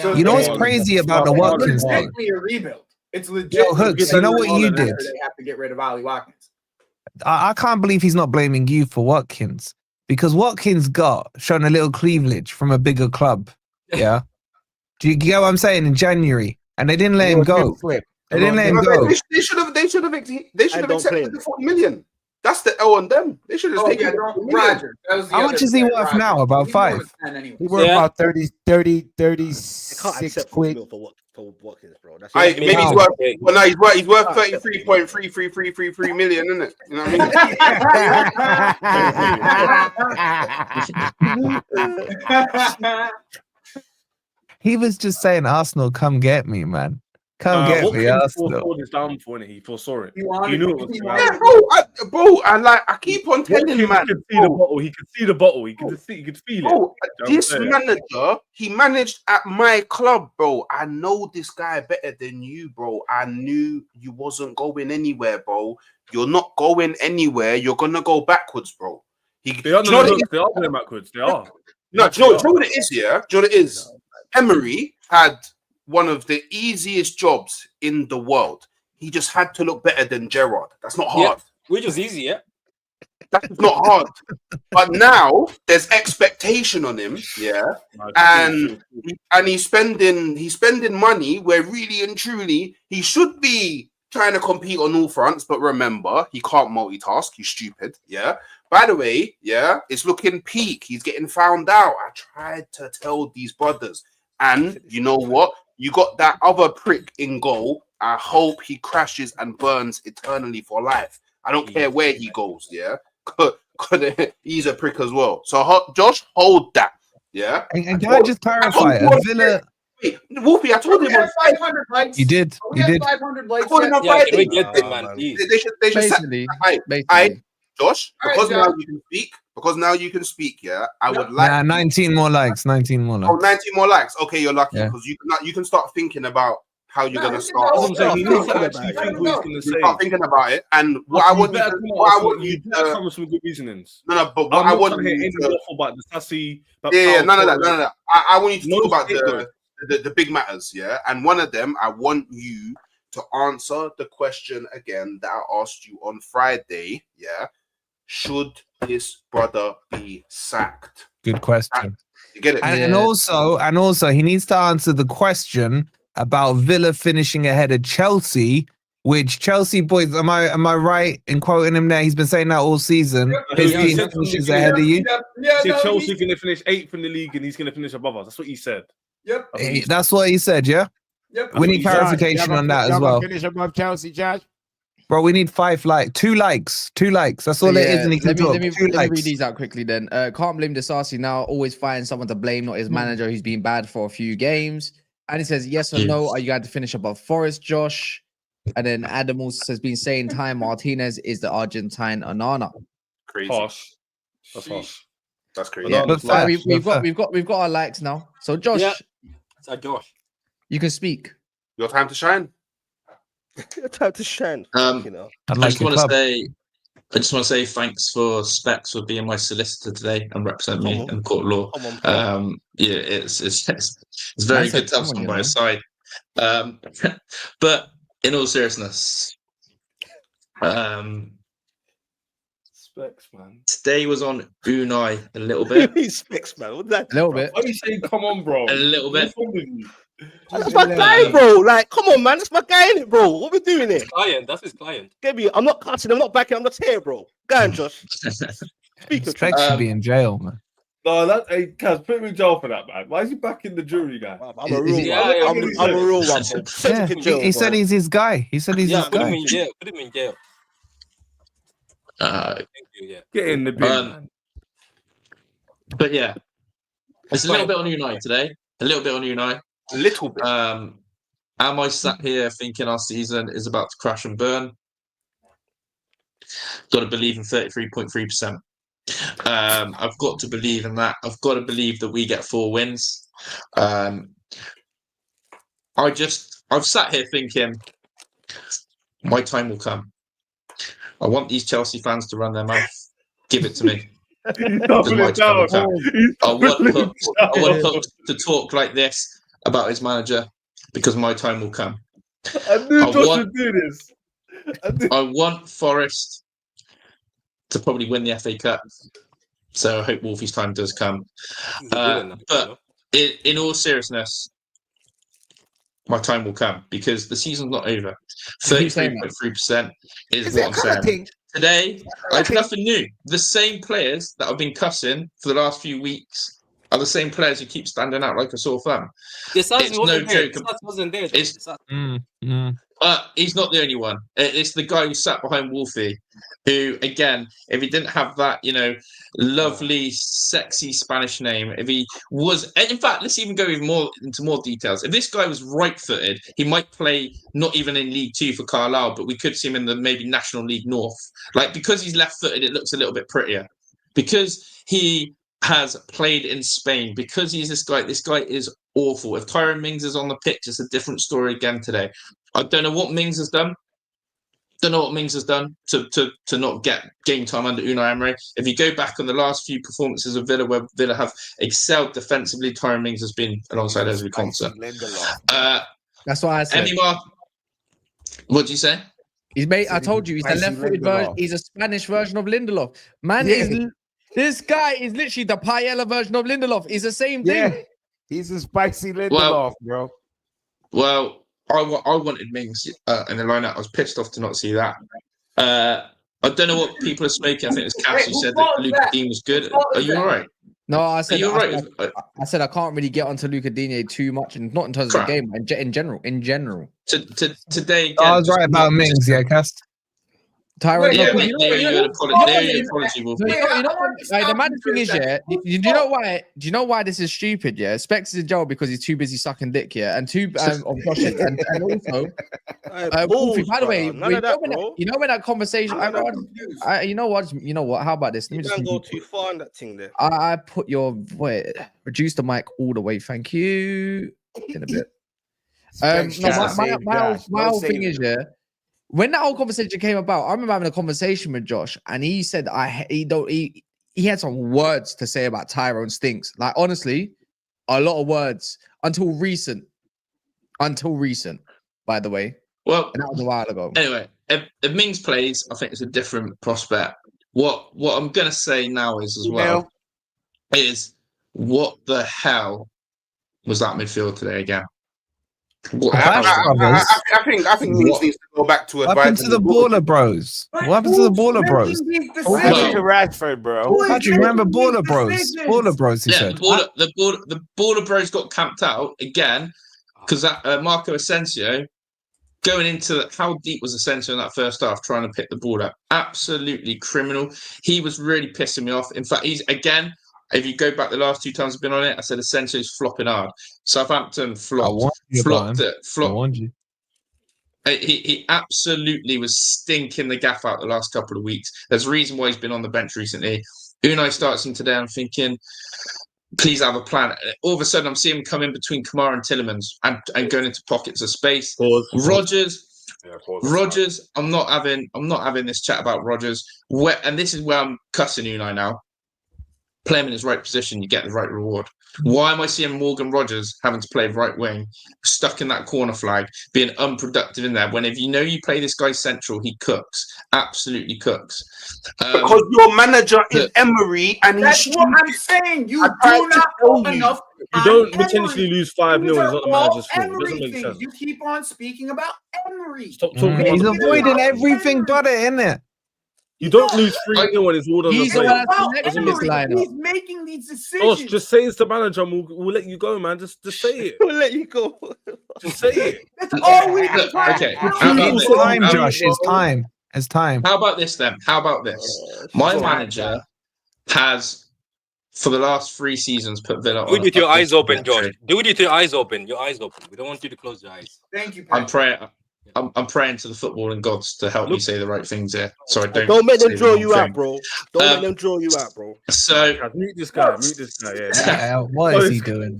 So you know what's crazy about the Watkins thing? It's a rebuild. It's legit. Yo, Hooks, you know what you did? They have to get rid of Ali Watkins. I can't believe he's not blaming you for Watkins, because Watkins got shown a little cleavage from a bigger club. Yeah. Do you get what I'm saying? In January, and they didn't let him go. They didn't let him go. They should have accepted the 40 million. That's the L on them. They should have taken Roger. How much is he worth now? About 5? He worth about 36 quid. For Watkins, bro. That's maybe he's worth. Well, no, he's worth 33.3333 million, isn't it? You know what I mean? He was just saying, Arsenal, come get me, man. Come get me, Arsenal. He foresaw it. He knew it was coming. Bro, I keep on telling him, man. He could see the bottle. He could feel it. Bro, this manager, he managed at my club, bro. I know this guy better than you, bro. I knew you wasn't going anywhere, bro. You're not going anywhere. You're gonna go backwards, bro. They are going backwards. They are. No, do you know what it is? Yeah, do you know what it is? Emery had one of the easiest jobs in the world. He just had to look better than Gerrard. That's not hard. Which was easy, yeah. That's not hard. But now there's expectation on him, yeah. And he's spending money where really and truly he should be trying to compete on all fronts. But remember, he can't multitask. He's stupid, yeah. By the way, yeah, it's looking peak. He's getting found out. I tried to tell these brothers. And you know what? you got that other prick in goal. I hope he crashes and burns eternally for life. I don't care where he goes, yeah? He's a prick as well. So, Josh, hold that, yeah? And can I just clarify? A Villa... Wait, Wolfie, I told him on 500 likes. You did. We You had did. 500 likes. I told him on Yeah, Friday. can we get them, man? Please. They should set Basically. Josh, All right, because now Josh. you can speak. Because now you can speak, yeah. I would like Nah, 19 more likes. 19 more likes. Oh, 19 more likes. Okay, you're lucky Yeah. because you can start thinking about how you're gonna That's start. what I'm saying. He You needs to actually think what he's gonna say. start thinking about it, and what I want you to, come with some good reasonings. no, but what I'm I not want trying to hear you any to, waffle about the sassy. yeah, none of that. I want you to No talk about scapegoat. the big matters, yeah. And one of them, I want you to answer the question again that I asked you on Friday, yeah. Should this brother be sacked? Good question. You get it? And also, he needs to answer the question about Villa finishing ahead of Chelsea. Which Chelsea boys, am I right in quoting him there? He's been saying that all season. His Yeah, team yeah. finishes ahead of you. See, Chelsea going to finish 8th in the league and he's going to finish above us. That's what he said. Yep. That's what he said, yeah? Yep. We need clarification on that as well. Finish above Chelsea, Josh. Bro, we need 5 likes. 2 likes. 2 likes. That's all it is. And he can talk. Let me 2 read likes. these out quickly then. Can't blame Disasi now. Always find someone to blame, not his manager who's been bad for a few games. And he says, yes or no, are you going to finish above Forest, Josh? And then Adam also has been saying time Martinez is the Argentine Onana. Crazy. Harsh. That's harsh. That's crazy. Yeah, But but fair, we've got our likes now. So Josh, Yeah. It's Josh. you can speak. Your time to shine. Time to shine. You know. I'd I like just your want to club. say, thanks for Specs for being my solicitor today and representing me in court of law. Yeah, it's very Man good said to have someone, someone you by know. his side. But in all seriousness, Specs, man. today was on Unai a little bit. He's Specs, man. What's that? A little bit. Why are you saying, come on, bro? A little bit. What's wrong with you? That's my guy, bro. Like, come on, man. That's my guy, innit, bro? What we doing here? Client. That's his client. Get me. I'm not cutting. I'm not backing. I'm not here, bro. Go on, Josh. Speak your truth. Specs should be in jail, man. No, hey, Kaz, put him in jail for that, man. Why is he backing the jury guy? I'm a real Yeah, one. yeah, I'm a real one, bro. Yeah, he said he's his guy. He said he's his Put him guy. in jail. Put him in jail. Thank you. Yeah. Get in the bin, man. But yeah, it's a little bit on Unai today. A little bit on Unai. A little bit. Am I sat here thinking our season is about to crash and burn? Got to believe in 33.3%. I've got to believe in that. I've got to believe that we get 4 wins. I've sat here thinking my time will come. I want these Chelsea fans to run their mouth. Give it to me. Because my time will come. I want Hooks to talk like this about his manager because my time will come. I knew Josh would do this. I want Forest to probably win the FA Cup. So I hope Wolfie's time does come. But in all seriousness, my time will come because the season's not over. 33.3% is what I'm saying. Today, I have nothing new. The same players that I've been cussing for the last few weeks are the same players who keep standing out like a sore thumb. It's no joke. Wasn't there. He's not the only one. It's the guy who sat behind Wolfie, who, again, if he didn't have that, lovely, sexy Spanish name, if he was, in fact, let's even go into more details. If this guy was right-footed, he might play not even in League 2 for Carlisle, but we could see him in the maybe National League North. Like, because he's left-footed, it looks a little bit prettier. Because he has played in Spain, because he's this guy is awful. If Tyrone Mings is on the pitch, it's a different story again today. I don't know what Mings has done. To not get game time under Unai Emery. If you go back on the last few performances of Villa, where Villa have excelled defensively, Tyrone Mings has been alongside Ezri Konsa. That's what I said. What do you say? I told you, he's the left-footed version. He's a Spanish version of Lindelof. Man, this guy is literally the paella version of Lindelof. It's the same thing. He's a spicy Lindelof, bro. Well, I wanted Mings in the lineup. I was pissed off to not see that. I don't know what people are smoking. I think it was Cass who said that Luke Dean was good. Are you all right? No, I said You're right. I said I can't really get onto Luca Digne too much, and not in terms of the game, but in general. Today, again, I was just right about not Mings, just- yeah, Cast. Tyrone, Yeah, no, they owe you an apology, Wolf. the mad thing is, yeah. Do you know why? Do you know why this is stupid? Yeah, Specs is in jail because he's too busy sucking dick. Yeah, and two of Josh and also, Wolfie, by the way, you know when that conversation. You know what? How about this? Let me You just can't go too far on that thing there. I put your reduce the mic all the way. Thank you. In a bit. My whole thing is, yeah. When that whole conversation came about, I remember having a conversation with Josh, and he said he had some words to say about Tyrone stinks. Like honestly, a lot of words until recent. By the way, Well, and that was a while ago. Anyway, if Mings plays, I think it's a different prospect. What I'm gonna say now is is what the hell was that midfield today again? I think Mings needs to go back to What happened to the Baller Bros? What happened to the Baller Bros? Who happened to Rashford, bro? How do you remember Baller Bros? Baller Bros, he said. The Baller Bros got camped out again because Marco Asensio going into how deep was Asensio in that first half trying to pick the ball up? Absolutely criminal. He was really pissing me off. In fact, he's again. If you go back the last 2 times I've been on it, I said Asensio's flopping hard. Southampton flopped. He absolutely was stinking the gaff out the last couple of weeks. There's a reason why he's been on the bench recently. Unai starts him today. I'm thinking, please have a plan. All of a sudden, I'm seeing him come in between Kamara and Tielemans and going into pockets of space. Rodgers, I'm not having this chat about Rodgers. And this is where I'm cussing Unai now. Play him in his right position, you get the right reward. Why am I seeing Morgan Rodgers having to play right wing, stuck in that corner flag, being unproductive in there? When if you know you play this guy central, he cooks, absolutely cooks. Because your manager is Emery, and that's what I'm saying. You do not know enough. You don't potentially lose 5-0. It's not the manager's fault. It doesn't make sense. You keep on speaking about Emery. Stop talking. He's avoiding everything but it, isn't it? You don't lose 3-0 when it's all on the play. He's making these decisions. Josh, just say it's the manager and we'll let you go, man. Just say it. We'll let you go. Just say it. That's all we can. Okay. It's time, Josh. It's time. It's time. How about this then? How about this? My manager has, for the last 3 seasons, put Villa on. Do it with your eyes open, Josh. Do it with your eyes open. Your eyes open. We don't want you to close your eyes. Thank you, Pat. I'm praying to the footballing gods to help me say the right things here. So I don't make them draw you out, bro. Don't let them draw you out, bro. So mute this guy. Yeah. What is he doing?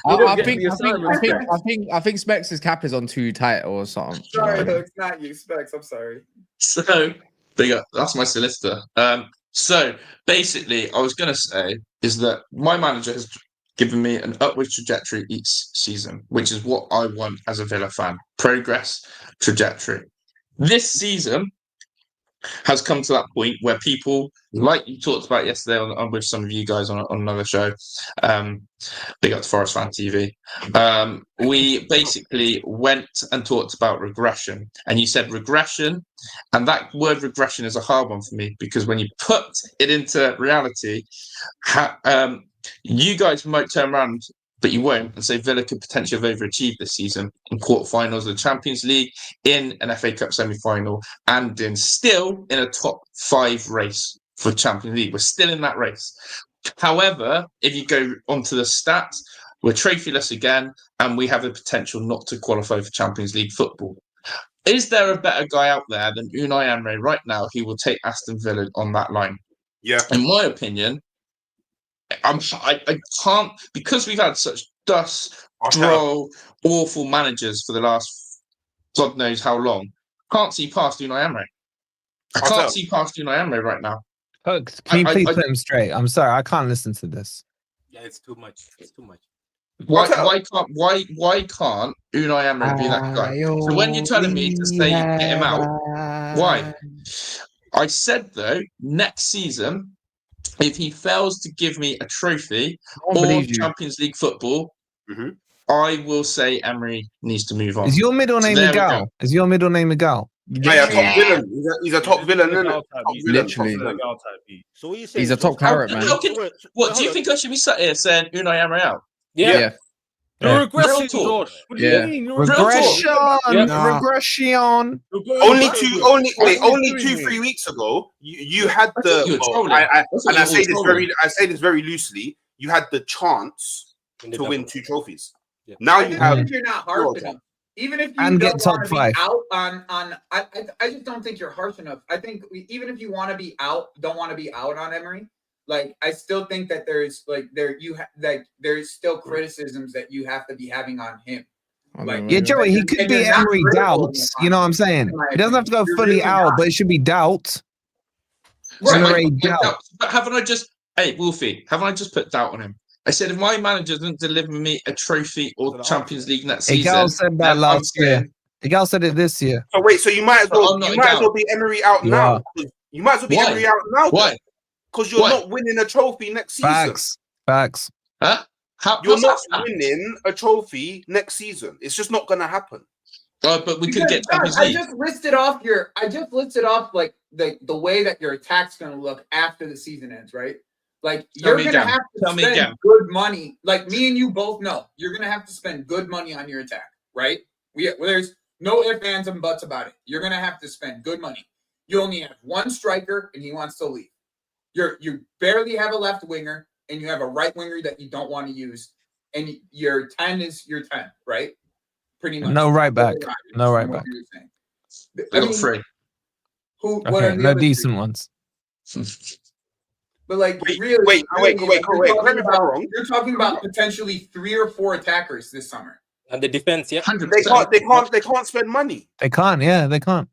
I think Specs' cap is on too tight or something. Sorry, it's not you, Specs. I'm sorry. So that's my solicitor. So basically, I was gonna say is that my manager has given me an upward trajectory each season, which is what I want as a Villa fan. Progress, trajectory. This season has come to that point where people, like you talked about yesterday on with some of you guys on another show, big up to Forest Fan TV, we basically went and talked about regression. And you said regression, and that word regression is a hard one for me because when you put it into reality, you guys might turn around, but you won't, and say Villa could potentially have overachieved this season in quarterfinals of the Champions League, in an FA Cup semi-final, and still in a top 5 race for Champions League. We're still in that race. However, if you go onto the stats, we're trophyless again, and we have the potential not to qualify for Champions League football. Is there a better guy out there than Unai Emery right now who will take Aston Villa on that line? Yeah. In my opinion, I can't, because we've had such droll, awful managers for the last God knows how long. Can't see past Unai Emery. I can't see past Unai Emery right now. Hugs, can you please put him straight? I'm sorry, I can't listen to this. Yeah, it's too much. It's too much. Why can't Unai Emery be that guy? So when you're telling me to say get him out, why? I said though, next season, if he fails to give me a trophy or Champions League football, I will say Emery needs to move on. Is your middle name Miguel? Is your middle name Miguel? Yeah, top villain. He's a top villain, isn't it? Top villain, Literally. top villain. So what are you saying? He's a top carrot, man. What do you think I should be sat here saying Unai Emery out? Yeah. You're regressing, talk. Josh. What do you Yeah. mean? You're Regression. Nah. Regression. Only 2-3 weeks ago, you had the. Well, I say this very loosely. You had the chance to win 2 trophies. Yeah. Now I you just have. think you're not harsh enough. Even if you And don't get top want to be 5. out on I just don't think you're harsh enough. I think even if you want to be out, don't want to be out on Emery. Like I still think that there's there's still criticisms that you have to be having on him. Like Yeah, Joey, he could and be you're not Emery critical doubts. enough You know what on I'm him, saying? in my He doesn't have to go opinion. You're fully really out, not. but it should be doubt. Right. Emery Like, doubt. but haven't I just, hey, Wolfie, haven't I just put doubt on him? I said, if my manager doesn't deliver me a trophy or Champions League next season, Igal said that then last I'm year. saying, Igal said it this year. So wait, so you might as But well I'm not you might as down. well be Emery out You now. are. You might as well be Why? Emery out now. Why? Because you're Why? not winning a trophy next season. Facts. Huh? You're how's not that? winning a trophy next season. It's just not gonna happen. But we could Because, get Champions Josh, League. I just listed off like the way that your attack's gonna look after the season ends, right? Like Tell you're me gonna again. have to Tell me spend again. good money. Like me and you both know, you're gonna have to spend good money on your attack, right? There's no ifs, ands, and buts about it. You're gonna have to spend good money. You only have one striker, and he wants to leave. You barely have a left winger, and you have a right winger that you don't want to use. And your 10 is your 10, right? Pretty much. No right back. No right From what back. you were saying. I got 3. What Okay, are the no other decent ones. But like, Wait, really, wait, really, wait, you're wait, talking correct me if I'm about- wrong. You're talking about potentially 3 or 4 attackers this summer. And the defense, yeah. 100%. They can't spend money. They can't. Yeah, they can't.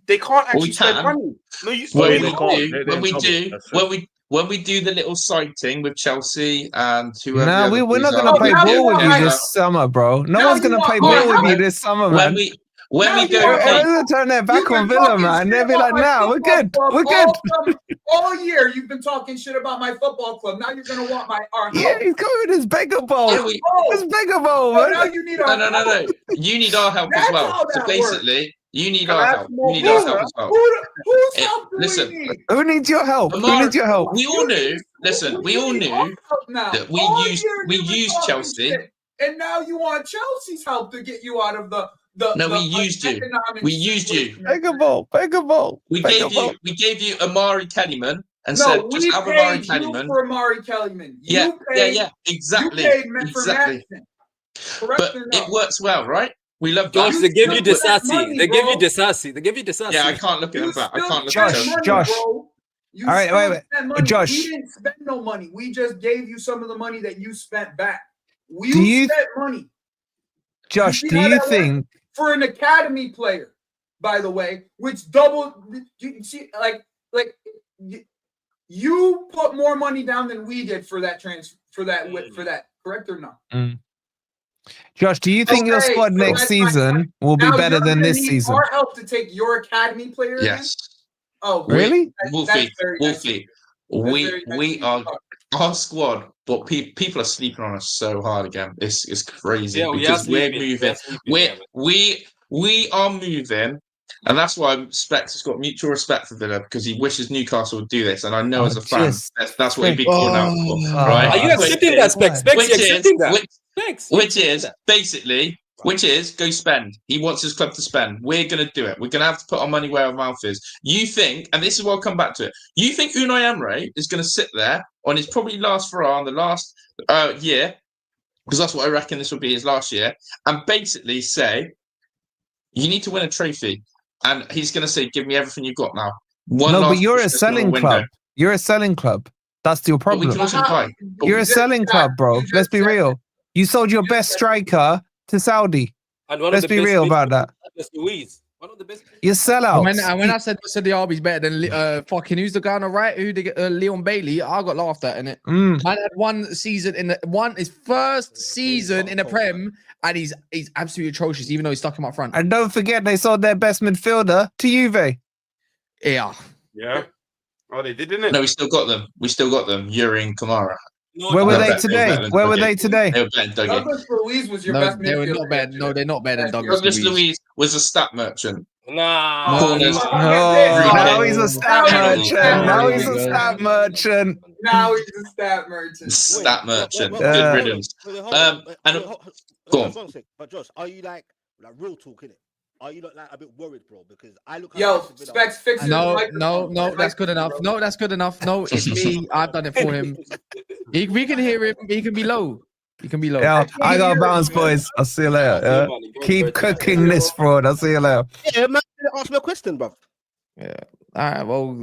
They can't Well, we actually spend can. money. No, you When Wait, we they can't. do, They're when in we trouble. do, That's true. when we do the little sighting with Chelsea and whoever. No, the other we're not boys gonna are, play now ball you with want you my- this summer, bro. No now one's you gonna want play my ball with you help. this summer, when man. we Now you go, want hey, Everyone's gonna turn their back You've on been Villa, talking man. shit They'll be about like, my "Nah, we're football good. club We're good." all year you've been talking shit about my football club. Now you're gonna want our help. Yeah, he's coming with his beggar bowl. yeah, we, His beggar bowl, So man. now you need our no. help. You need our help as That's well. how So that basically, you need Can I our have help. more You need our water? help as well. Whose Eh, help do listen. we need? Who needs your help? Who Amar- needs your help? We all knew. Listen, we all knew now. that we All used year you've been talking Chelsea. shit, and now you want Chelsea's help to get you out of the No, we used you. economic We used you. situation. Beggar bowl. Beggar bowl. We Beggar bowl. gave you Amari Kellyman and No, said we just have Amari paid you Kellyman. for Amari Kellyman. Yeah, You paid, exactly, You paid for exactly. Madison. Correct But or no? it works well, right? We love Josh, that. they gave you the spent sassy. money, They gave you bro. the sassy. They gave you the sassy. Yeah, I can't look at You him back. I still can't look at spent Chelsea. money, Josh. bro. You All right, still wait. spent money. Josh. We didn't spend no money. We just gave you some of the money that you spent back. Do you- spent money Josh, see do how you that works? think? for an academy player, by the way, which doubled. You see, you put more money down than we did for that transfer for that. Correct or no? Josh, do you think your Okay, squad so next that's my season will be Now better you're than gonna this need season? Our help to take your academy player. again? Yes, Oh, Really? Wolfie, very nice of Wolfie. you. That's We very nice we of you. are our squad, but people are sleeping on us so hard again. It's crazy Yeah, we are because we're sleeping. moving. We are moving, and that's why Specs has got mutual respect for Villa because he wishes Newcastle would do this. And I know Oh, as a fan, just- that's what he'd be calling out for, Oh. right? Are you accepting that, Specs? Specs, Which you is accepting that? which, Specs, you which accepting is that? basically go spend. He wants his club to spend. We're going to do it. We're going to have to put our money where our mouth is. You think, and this is where I'll come back to it. You think Unai Emery is going to sit there on his probably last Ferrari, the last year, because that's what I reckon this will be his last year, and basically say, you need to win a trophy. And he's going to say, give me everything you've got now. No, but you're a push, there's no selling window. club. You're a selling club. That's your But we problem. can also buy. You're a selling club, bro. Let's be real. You sold your best striker to Saudi. And one of Let's the be best real midfielders, about that. that's Luis. One of the best. You're sellouts. When I said the Derby's better than fucking who's the guy on the right? Leon Bailey? I got laughed at in it. Man had one season his first season in the Prem, and he's absolutely atrocious, even though he's stuck him up front. And don't forget, they sold their best midfielder to Juve. Yeah. Yeah. Oh, they did, didn't it? No, we still got them. Yuri and Kamara. No, Where were they're they better- they're today? better than Where were Dougie. they today? They were better than Dougie. Douglas Luiz was your No, best they were midfielder. not bad. No, they're not better than Douglas Douglas Luiz. Luiz was a stat merchant. Nah. Corners. Now he's a stat Now merchant. he's Now he's a a stat merchant. Now he's a stat merchant. Stat merchant. Wait, Good Yeah. riddance. And go on. One sec. But Josh, are you like real talk, innit? Are you not like a bit worried, bro? Because I look. Yo, Specs, fix his No, microphone. that's good enough. No, that's good enough. No, it's me. I've done it for him. We can hear him. He can be low. He can be low. Yeah, I got bounce, boys. I'll see you later. Yeah. Keep cooking this fraud. I'll see you later. Yeah, man. Ask me a question, bro. Yeah. All right. Well,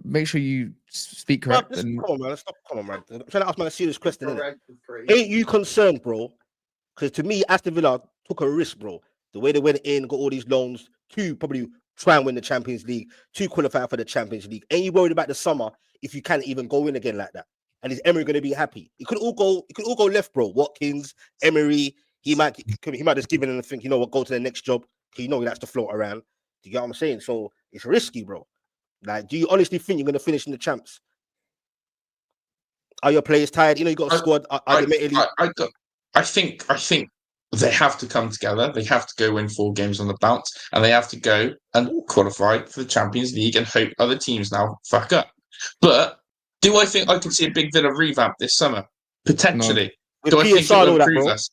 make sure you speak correct. Come And on, man. Stop. Come on, man. I'm trying to ask man a serious question. Innit? Correct is crazy. Ain't you concerned, bro? Because to me, Aston Villa took a risk, bro. The way they went in, got all these loans to probably try and win the Champions League, to qualify for the Champions League. Ain't you worried about the summer if you can't even go in again like that? And is Emery going to be happy? It could all go left, bro. Watkins, Emery, he might just give in and think, you know what, go to the next job. Because you know he likes to float around. Do you get what I'm saying? So it's risky, bro. Like, do you honestly think you're going to finish in the champs? Are your players tired? You know, you got a squad. I think they have to come together. They have to go win 4 games on the bounce, and they have to go and qualify for the Champions League and hope other teams now fuck up. But do I think I can see a big Villa revamp this summer? Potentially. With Do I think it PSR and will all that, improve bro. us?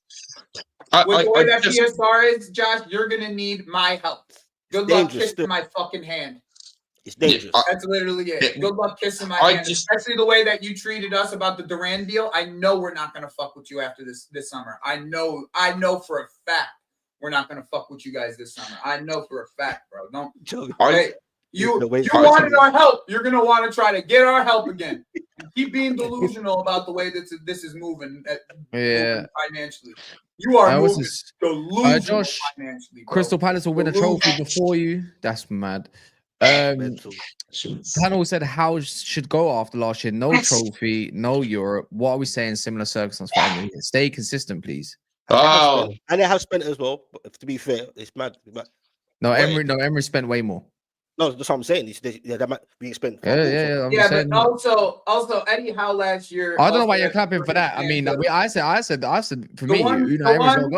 With the way that just- PSR is, Josh, you're gonna need my help. Good luck dangerous kissing still. my fucking hand. It's dangerous. That's literally it. Good luck kissing my I hand. just- Especially the way that you treated us about the Duran deal. I know we're not gonna fuck with you after this summer. I know for a fact we're not gonna fuck with you guys this summer. I know for a fact, bro. Don't. Hey, you wanted our help. You're gonna want to try to get our help again. And keep being delusional about the way that this is moving. yeah. Financially, you are what's moving this? delusional Josh, financially. Bro. Crystal Palace will win a trophy before you. That's mad. Panel said how should go after last year. No trophy, no Europe. What are we saying? Similar circumstances for Emery. Stay consistent, please. Oh, And they have spent as well. But to be fair, it's mad. No, Emery spent way more. No, that's what I'm saying. That might be spent. Yeah. Yeah, but also Eddie Howe last year. I don't know why you're clapping for that. I mean, I said for me, the one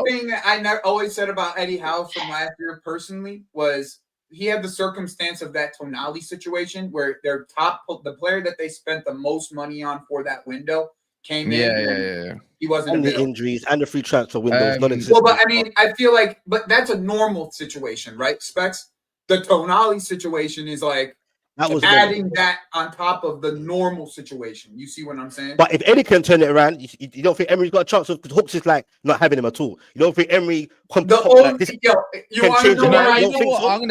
thing that I always said about Eddie Howe from last year personally was he had the circumstance of that Tonali situation where the player that they spent the most money on for that window came in. Yeah. He wasn't and the injuries and the free transfer windows. Well, but I mean, I feel like, but that's a normal situation, right? Specs. The Tonali situation is like adding that on top of the normal situation. You see what I'm saying? But if Eddie can turn it around, you don't think Emery's got a chance of, because Hooks is like not having him at all. You don't think Emery I'm gonna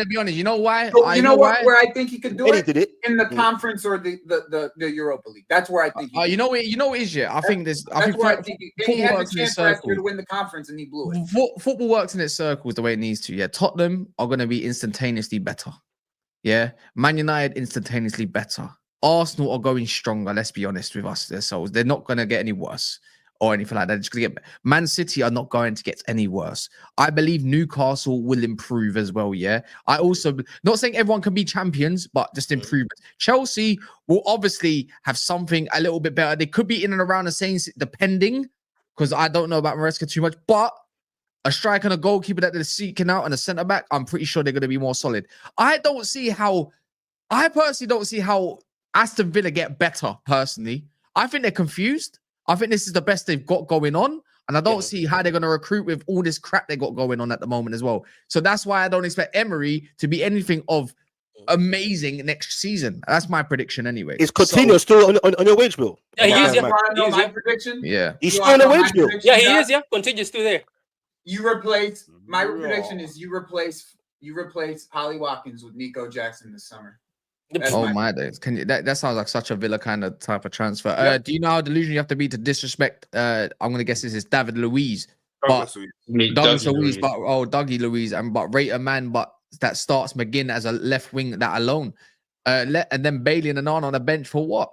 be honest. You know why? You know what? Where I think he could do Eddie it? did it in the conference or the Europa League. That's where I think. You know what is I think this. I think he had the chance last year to win the conference and he blew it. Football works in its circles the way it needs to. Yeah, Tottenham are going to be instantaneously better. Yeah, Man United instantaneously better. Arsenal are going stronger. Let's be honest with us. They're not going to get any worse or anything like that. They're just going to get. Man City are not going to get any worse. I believe Newcastle will improve as well. Yeah, I also not saying everyone can be champions, but just improvement. Chelsea will obviously have something a little bit better. They could be in and around the same, depending, because I don't know about Maresca too much, but. A striker and a goalkeeper that they're seeking out and a centre back, I'm pretty sure they're going to be more solid. I personally don't see how Aston Villa get better, personally. I think they're confused. I think this is the best they've got going on. And I don't see how they're going to recruit with all this crap they got going on at the moment as well. So that's why I don't expect Emery to be anything of amazing next season. That's my prediction anyway. Is Coutinho still on your wage bill? Yeah, he is. My prediction? Yeah. He's still on the wage bill. Yeah, he is. Yeah, Coutinho's still there. You replace my prediction is you replace Holly Watkins with Nico Jackson this summer. Oh my days! Can you? That sounds like such a Villa kind of type of transfer. Do you know how delusional you have to be to disrespect? I'm gonna guess this is David Luiz, Douglas Luiz, but Dougie Luiz, but rate a man, but that starts McGinn as a left wing that alone, and then Bailey and Annan on the bench for what?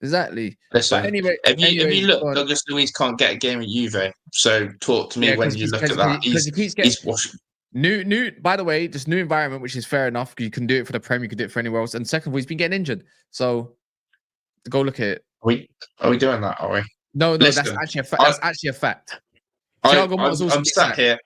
Exactly. Listen, but anyway, if you look, Douglas Luiz can't get a game at Juve. So talk to me when you look at that. He's washing. New. By the way, just new environment, which is fair enough. You can do it for the Premier, you can do it for anywhere else. And second of all, he's been getting injured. So go look at it. Are we doing that? Are we? No, listen, that's actually a fact. That's actually a fact. I'm sat here.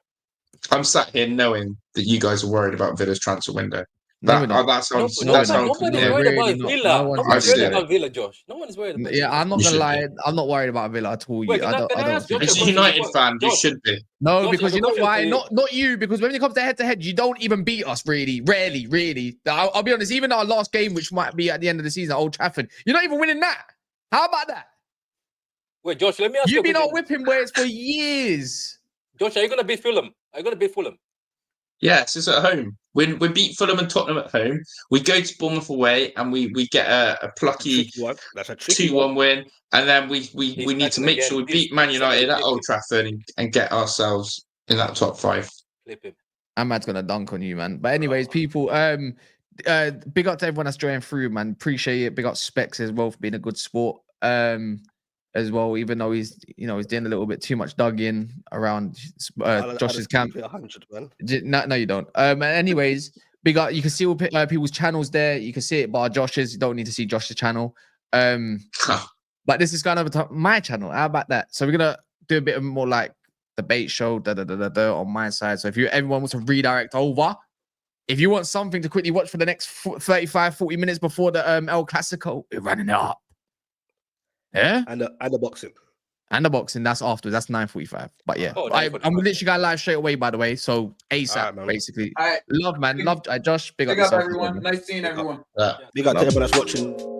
I'm sat here knowing that you guys are worried about Villa's transfer window. No, That, we're not. that sounds. No, that sounds Nobody's no, worried really about not. Villa. No one's Nobody's worried worried about about Villa, Josh. No one is worried about Yeah, Villa. I'm not You gonna should lie. I'm not worried about Villa at all. Wait, I don't ask think. Josh As a question United before- fan, you Josh, should be. No, Josh, because I you have a know question why? for you. Not you, because when it comes to head, you don't even beat us, really. Rarely. I'll be honest, even our last game, which might be at the end of the season at Old Trafford, you're not even winning that. How about that? Wait, Josh, let me ask you You've a been our question. whipping boys for years. Josh, are you going to beat Fulham? Are you going to beat Fulham? Yes, it's at home. We beat Fulham and Tottenham at home. We go to Bournemouth away, and we get a plucky Tricky one. That's a tricky 2-1 win. And then we He's need to starting make again. sure we Please, beat Man somebody United at flip Old him. Trafford and get ourselves in that top 5. Flip him. Ahmad's gonna dunk on you, man. But anyways, people, big up to everyone that's joining through, man. Appreciate it. Big up Specs as well for being a good sport. As well, even though he's doing a little bit too much dugging around Josh's camp. 100, man. No, you don't. Anyways, big up. You can see all people's channels there. You can see it by Josh's. You don't need to see Josh's channel. But this is kind of my channel. How about that? So we're gonna do a bit of more like debate show on my side. So if everyone wants to redirect over, if you want something to quickly watch for the next 35-40 minutes before the El Clasico, we're running it up. Yeah, And the boxing. and the boxing, that's afterwards. That's 9:45. But yeah, Oh, I'm 9:45. literally going live straight away, by the way. So ASAP, Alright, man. basically. All right. Love, man. Love, Josh. Big up Big up, yourself, everyone. man. Nice seeing everyone. Big up to everyone that's watching.